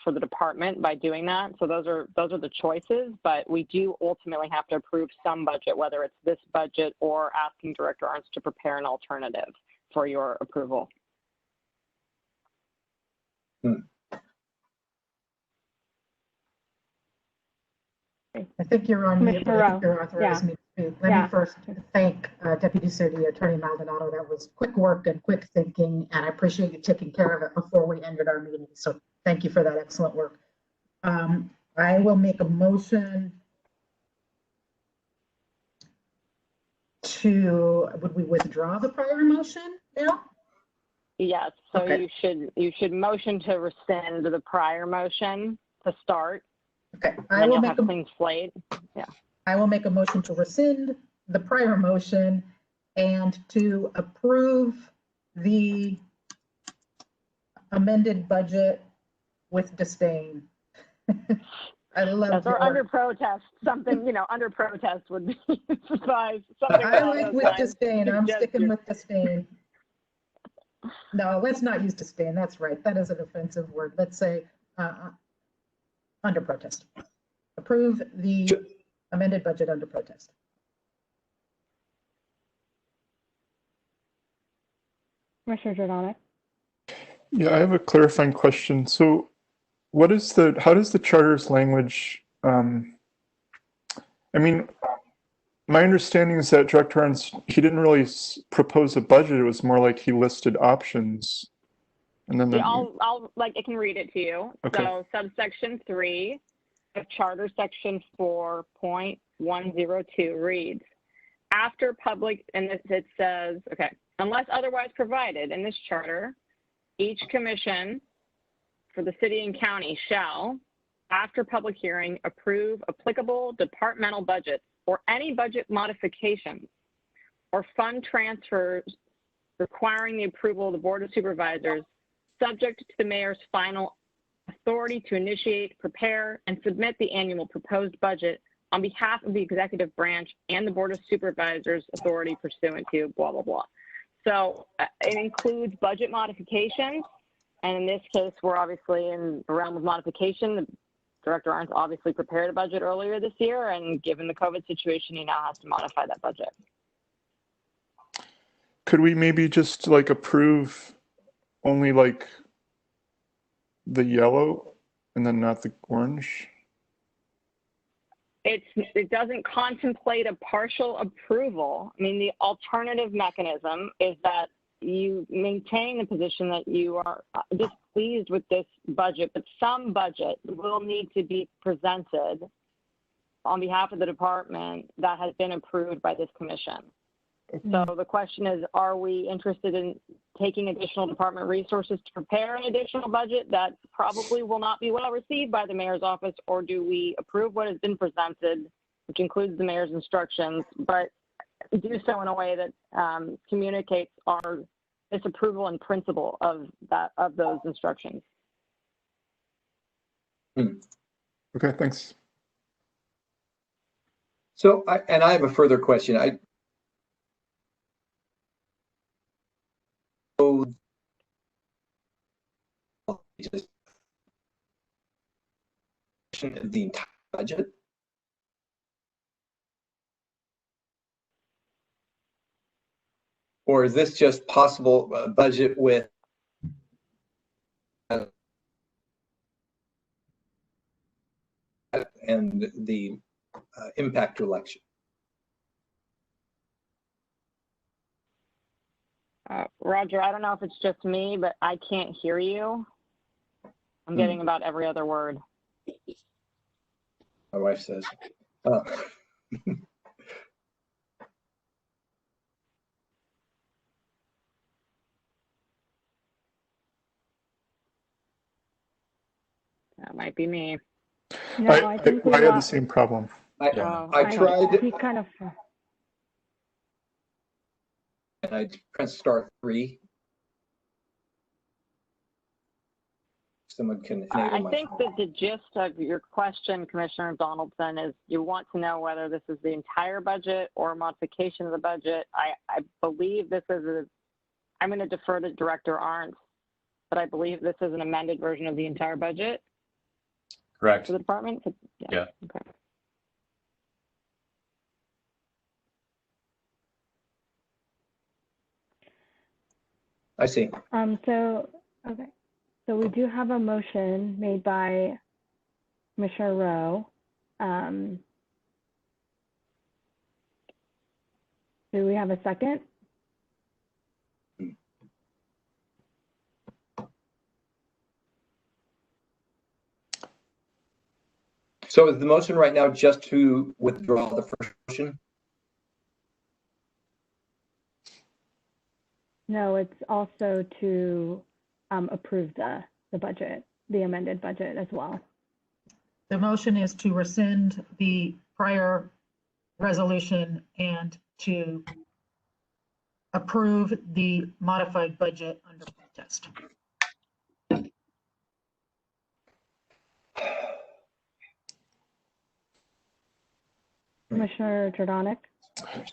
for the department by doing that. So those are the choices, but we do ultimately have to approve some budget, whether it's this budget or asking Director Arntz to prepare an alternative for your approval. I think you're on mute, but I think you're authorized me to speak. Let me first thank Deputy City Attorney Maldonado. That was quick work and quick thinking, and I appreciate you taking care of it before we ended our meeting. So thank you for that excellent work. I will make a motion to, would we withdraw the prior motion now? Yes, so Okay. you should motion to rescind the prior motion to start. Okay, I will have a clean slate. Yeah. I will make a motion to rescind the prior motion and to approve the amended budget with disdain. I love Yes, or your under work. protest, something, under protest would be suffice. Something I along like those with lines. disdain. I'm Gesture. sticking with disdain. No, let's not use disdain. That's right. That is an offensive word. Let's say under protest. Approve the amended budget under protest. Commissioner Jordanek. Yeah, I have a clarifying question. So how does the charter's language, I mean, my understanding is that Director Arns, he didn't really propose a budget. It was more like he listed options. And then Yeah, I can read it to you. Okay. So subsection 3 of Charter section 4.102 reads, after public, and it says, okay, unless otherwise provided in this charter, each commission for the city and county shall, after public hearing, approve applicable departmental budgets or any budget modifications or fund transfers requiring the approval of the Board of Supervisors, subject to the mayor's final authority to initiate, prepare, and submit the annual proposed budget on behalf of the executive branch and the Board of Supervisors authority pursuant to blah, blah, blah. So it includes budget modifications. And in this case, we're obviously in the realm of modification. Director Arns obviously prepared a budget earlier this year, and given the COVID situation, he now has to modify that budget. Could we maybe just like approve only like the yellow and then not the orange? It doesn't contemplate a partial approval. I mean, the alternative mechanism is that you maintain the position that you are displeased with this budget, but some budget will need to be presented on behalf of the department that has been approved by this commission. So the question is, are we interested in taking additional department resources to prepare an additional budget that probably will not be well received by the mayor's office, or do we approve what has been presented, which includes the mayor's instructions, but do so in a way that communicates our disapproval in principle of those instructions? Okay, thanks. So, I have a further question. Just the entire budget. Or is this just possible budget with and the impact to election? Roger, I don't know if it's just me, but I can't hear you. I'm getting about every other word. My wife says. That might be me. No, I think we I had the lost. same problem. I tried. He kind of. And I pressed *3. Someone can enable my I think that the gist of your question, Commissioner Donaldson, is you want to know whether this is the entire budget or a modification of the budget. I believe this is I'm going to defer to Director Arns, but I believe this is an amended version of the entire budget. Correct. For the department? Yeah. Okay. I see. Okay. So we do have a motion made by Commissioner Rowe. Do we have a second? So is the motion right now just to withdraw the first motion? No, it's also to approve the budget, the amended budget as well. The motion is to rescind the prior resolution and to approve the modified budget under protest. Commissioner Donek.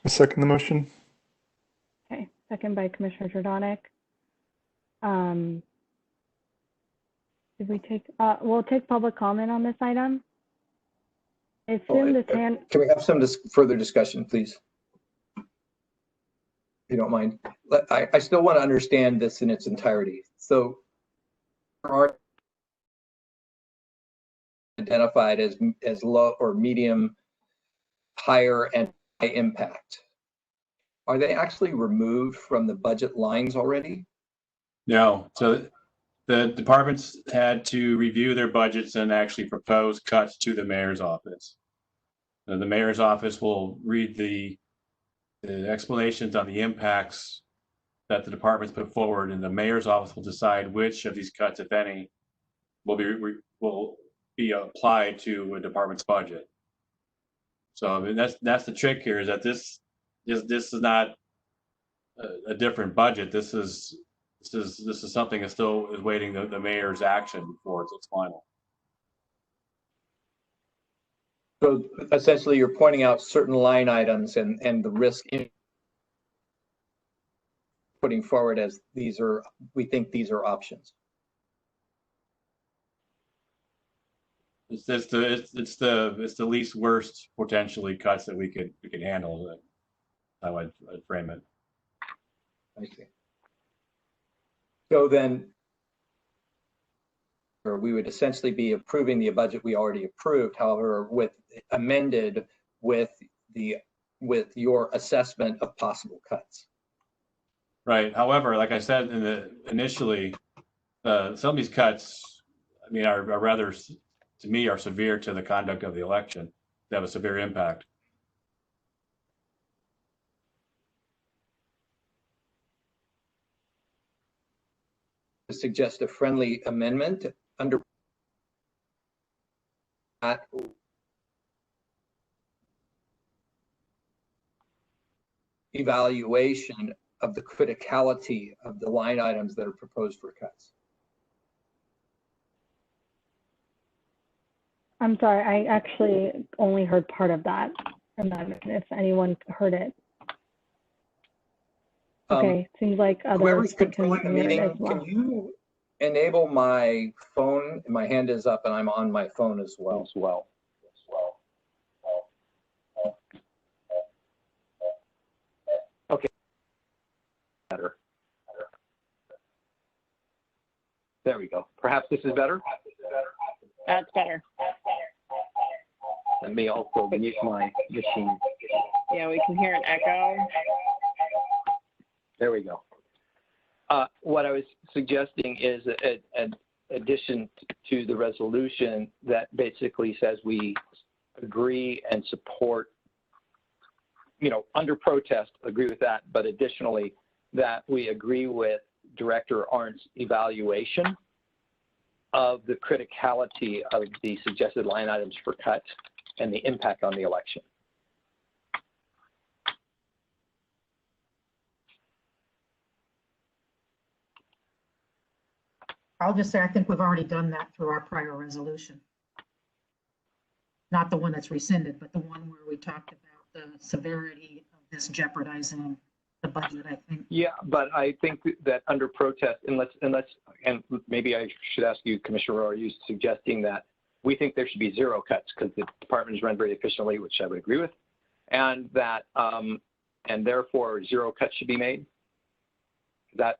I second the motion. Okay, second by Commissioner Donek. Did we take, we'll take public comment on this item. I assume this hand. Can we have some further discussion, please? If you don't mind. I still want to understand this in its entirety. So are identified as low or medium, higher, and high impact. Are they actually removed from the budget lines already? No. So the departments had to review their budgets and actually propose cuts to the mayor's office. And the mayor's office will read the explanations on the impacts that the departments put forward, and the mayor's office will decide which of these cuts, if any, will be applied to a department's budget. So I mean, that's the trick here, is that this is not a different budget. This is something that still is waiting the mayor's action before it's final. So essentially, you're pointing out certain line items and the risk in putting forward as we think these are options. It's the least worst potentially cuts that we could handle. How I'd frame it. I see. So then, or we would essentially be approving the budget we already approved, however, amended with your assessment of possible cuts. Right. However, like I said initially, some of these cuts, I mean, are rather, to me, are severe to the conduct of the election. They have a severe impact. To suggest a friendly amendment under that evaluation of the criticality of the line items that are proposed for cuts. I'm sorry, I actually only heard part of that amendment, if anyone heard it. Okay, seems like Whoever's others can controlling the hear it meeting, as well. can you enable my phone? My hand is up and I'm on my phone as well. Okay. Better. There we go. Perhaps this is better? That's better. Let me also mute my machine. Yeah, we can hear an echo. There we go. What I was suggesting is an addition to the resolution that basically says we agree and support, under protest, agree with that, but additionally that we agree with Director Arndt's evaluation of the criticality of the suggested line items for cuts and the impact on the election. I'll just say, I think we've already done that through our prior resolution. Not the one that's rescinded, but the one where we talked about the severity of this jeopardizing the budget, I think. Yeah, but I think that under protest, unless, and maybe I should ask you, Commissioner, are you suggesting that we think there should be zero cuts because the department is run very efficiently, which I would agree with, and that, and therefore zero cuts should be made? Is that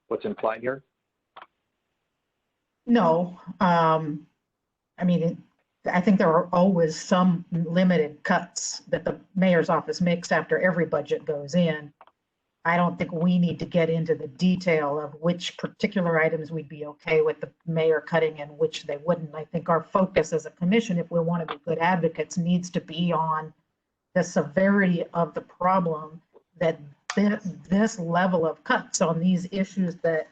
what's implied here? No, I mean, I think there are always some limited cuts that the mayor's office makes after every budget goes in. I don't think we need to get into the detail of which particular items we'd be okay with the mayor cutting and which they wouldn't. I think our focus as a commission, if we want to be good advocates, needs to be on the severity of the problem, that this level of cuts on these issues that,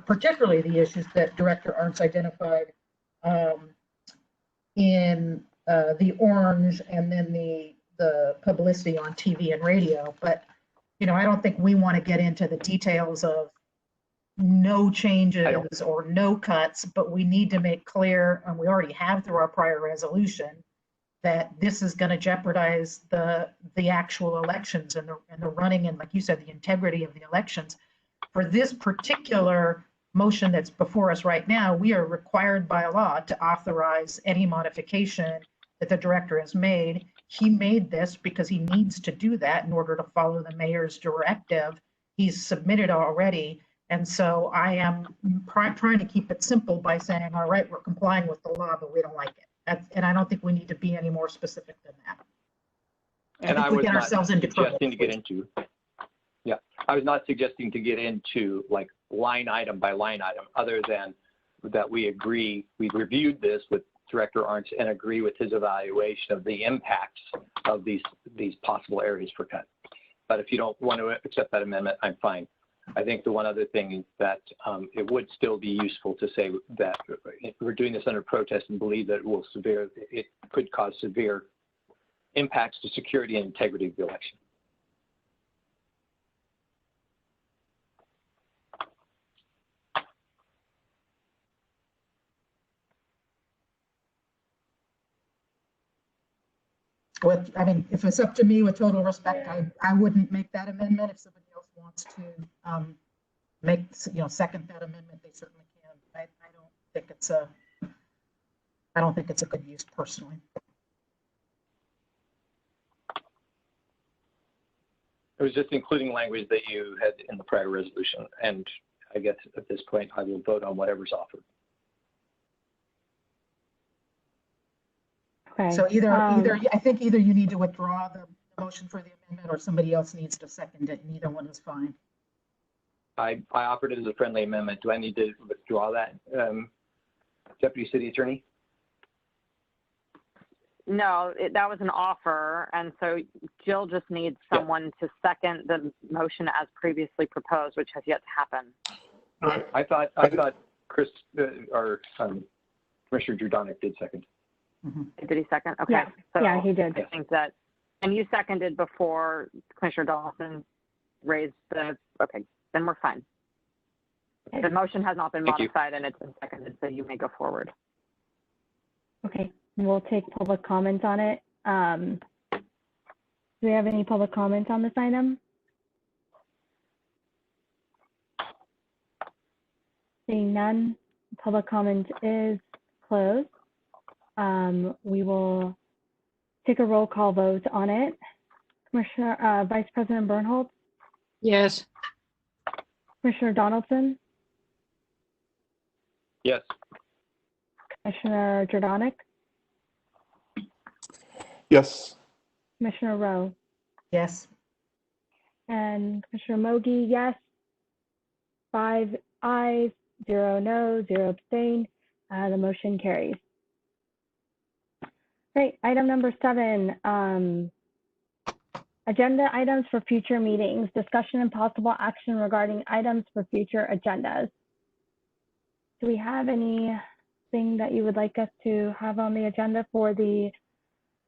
particularly the issues that Director Arndt's identified in the orange and then the publicity on TV and radio. But, I don't think we want to get into the details of no changes or no cuts, but we need to make clear, and we already have through our prior resolution, that this is going to jeopardize the actual elections and the running and, like you said, the integrity of the elections. For this particular motion that's before us right now, we are required by law to authorize any modification that the director has made. He made this because he needs to do that in order to follow the mayor's directive. He's submitted already, And so I am trying to keep it simple by saying, all right, we're complying with the law, but we don't like it. And I don't think we need to be any more specific than that. And I was not suggesting to get into, yeah, I was not suggesting to get into like line item by line item, other than that we agree, we reviewed this with Director Arntz and agree with his evaluation of the impacts of these possible areas for cut. But if you don't want to accept that amendment, I'm fine. I think the one other thing is that it would still be useful to say that we're doing this under protest and believe that it could cause severe impacts to security and integrity of the election. I mean, if it's up to me, with total respect, I wouldn't make that amendment. If somebody else wants to second that amendment, they certainly can. I don't think it's a good use personally. It was just including language that you had in the prior resolution, and I guess at this point I will vote on whatever's offered. Okay. So I think either you need to withdraw the motion for the amendment, or somebody else needs to second it. Neither one is fine. I offered it as a friendly amendment. Do I need to withdraw that, Deputy City Attorney? No, that was an offer, and so Jill just needs someone to second the motion as previously proposed, which has yet to happen. I thought Chris or Commissioner Donek did second. Mm-hmm. Did he second? Okay. Yeah, so yeah, he did. I think that, and you seconded before Commissioner Dawson raised the. Okay, then we're fine. The motion has not been modified, and it's been seconded, so you may go forward. Okay. We'll take public comments on it. Do we have any public comments on this item? Seeing none, public comment is closed. We will take a roll call vote on it. Commissioner, Vice President Bernhold? Yes. Commissioner Donaldson? Yes. Commissioner Jordanek? Yes. Commissioner Rowe? Yes. And Commissioner Mogi, yes. 5 ayes, 0 no, 0 abstain. The motion carries. Great. Item number 7. Agenda items for future meetings. Discussion and possible action regarding items for future agendas. Do we have anything that you would like us to have on the agenda for the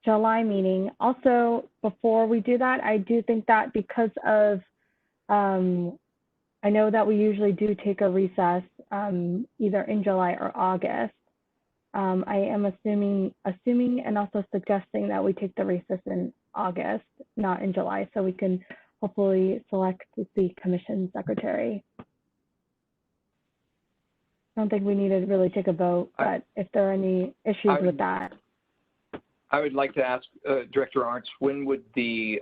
July meeting? Also, before we do that, I do think that because of, I know that we usually do take a recess either in July or August. I am assuming and also suggesting that we take the recess in August, not in July, so we can hopefully select the commission secretary. I don't think we need to really take a vote, but if there are any issues with that. I would like to ask Director Arntz, when would the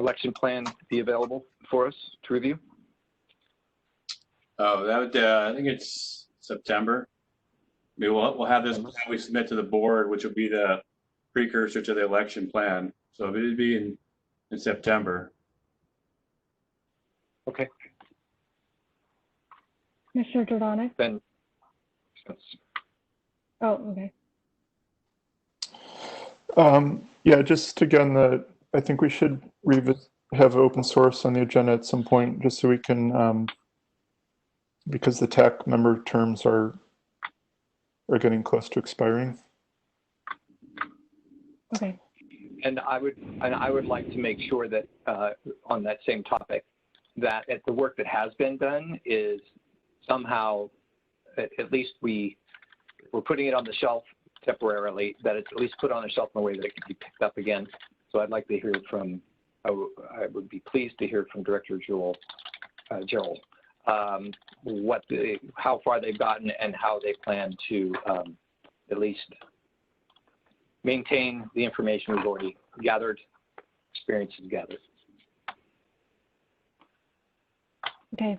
election plan be available for us to review? Oh, that would, I think it's September. Maybe we'll have this plan we submit to the board, which will be the precursor to the election plan. So it would be in September. Okay. Commissioner Jordanek? Then. Oh, okay. Yeah, just again, I think we should have open source on the agenda at some point, just so we can, because the TAC member terms are getting close to expiring. Okay. And I would like to make sure that on that same topic, that the work that has been done is somehow, at least we're putting it on the shelf temporarily, that it's at least put on the shelf in a way that it can be picked up again. So I'd like to hear from, I would be pleased to hear from Director Jor-El, how far they've gotten and how they plan to at least maintain the information we've already gathered, experiences gathered. Okay.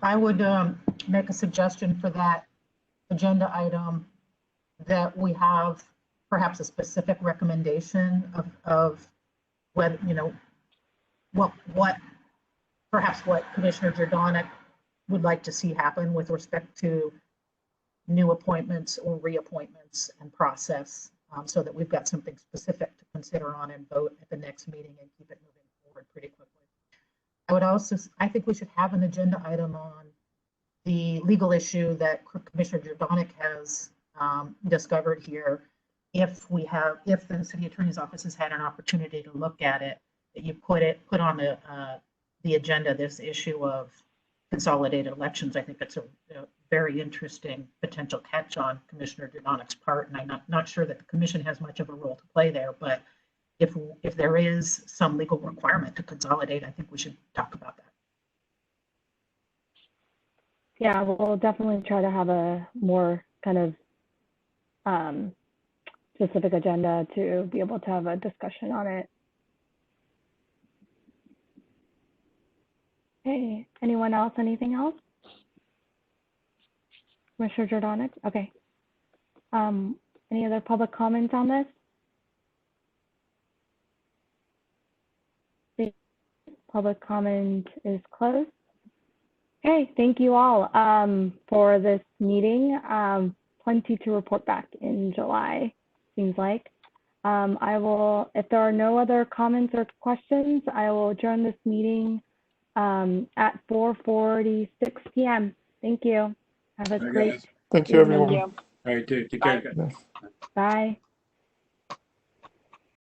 I would make a suggestion for that agenda item that we have perhaps a specific recommendation of whether, you know, perhaps what Commissioner Donek would like to see happen with respect to new appointments or reappointments and process, so that we've got something specific to consider on and vote at the next meeting and keep it moving forward pretty quickly. I think we should have an agenda item on the legal issue that Commissioner Donek has discovered here. If the city attorney's office has had an opportunity to look at it, that you put on the agenda this issue of consolidated elections. I think that's a very interesting potential catch on Commissioner Donek's part, and I'm not sure that the commission has much of a role to play there, but if there is some legal requirement to consolidate, I think we should talk about that. Yeah, we'll definitely try to have a more kind of specific agenda to be able to have a discussion on it. Okay, anyone else, anything else? Commissioner Donek? Okay. Any other public comments on this? The public comment is closed. Okay, thank you all for this meeting. Plenty to report back in July, seems like. If there are no other comments or questions, I will adjourn this meeting at 4:46 p.m. Thank you. Have a great. Thank you, everyone. Thank you. All right, take care, guys. Bye.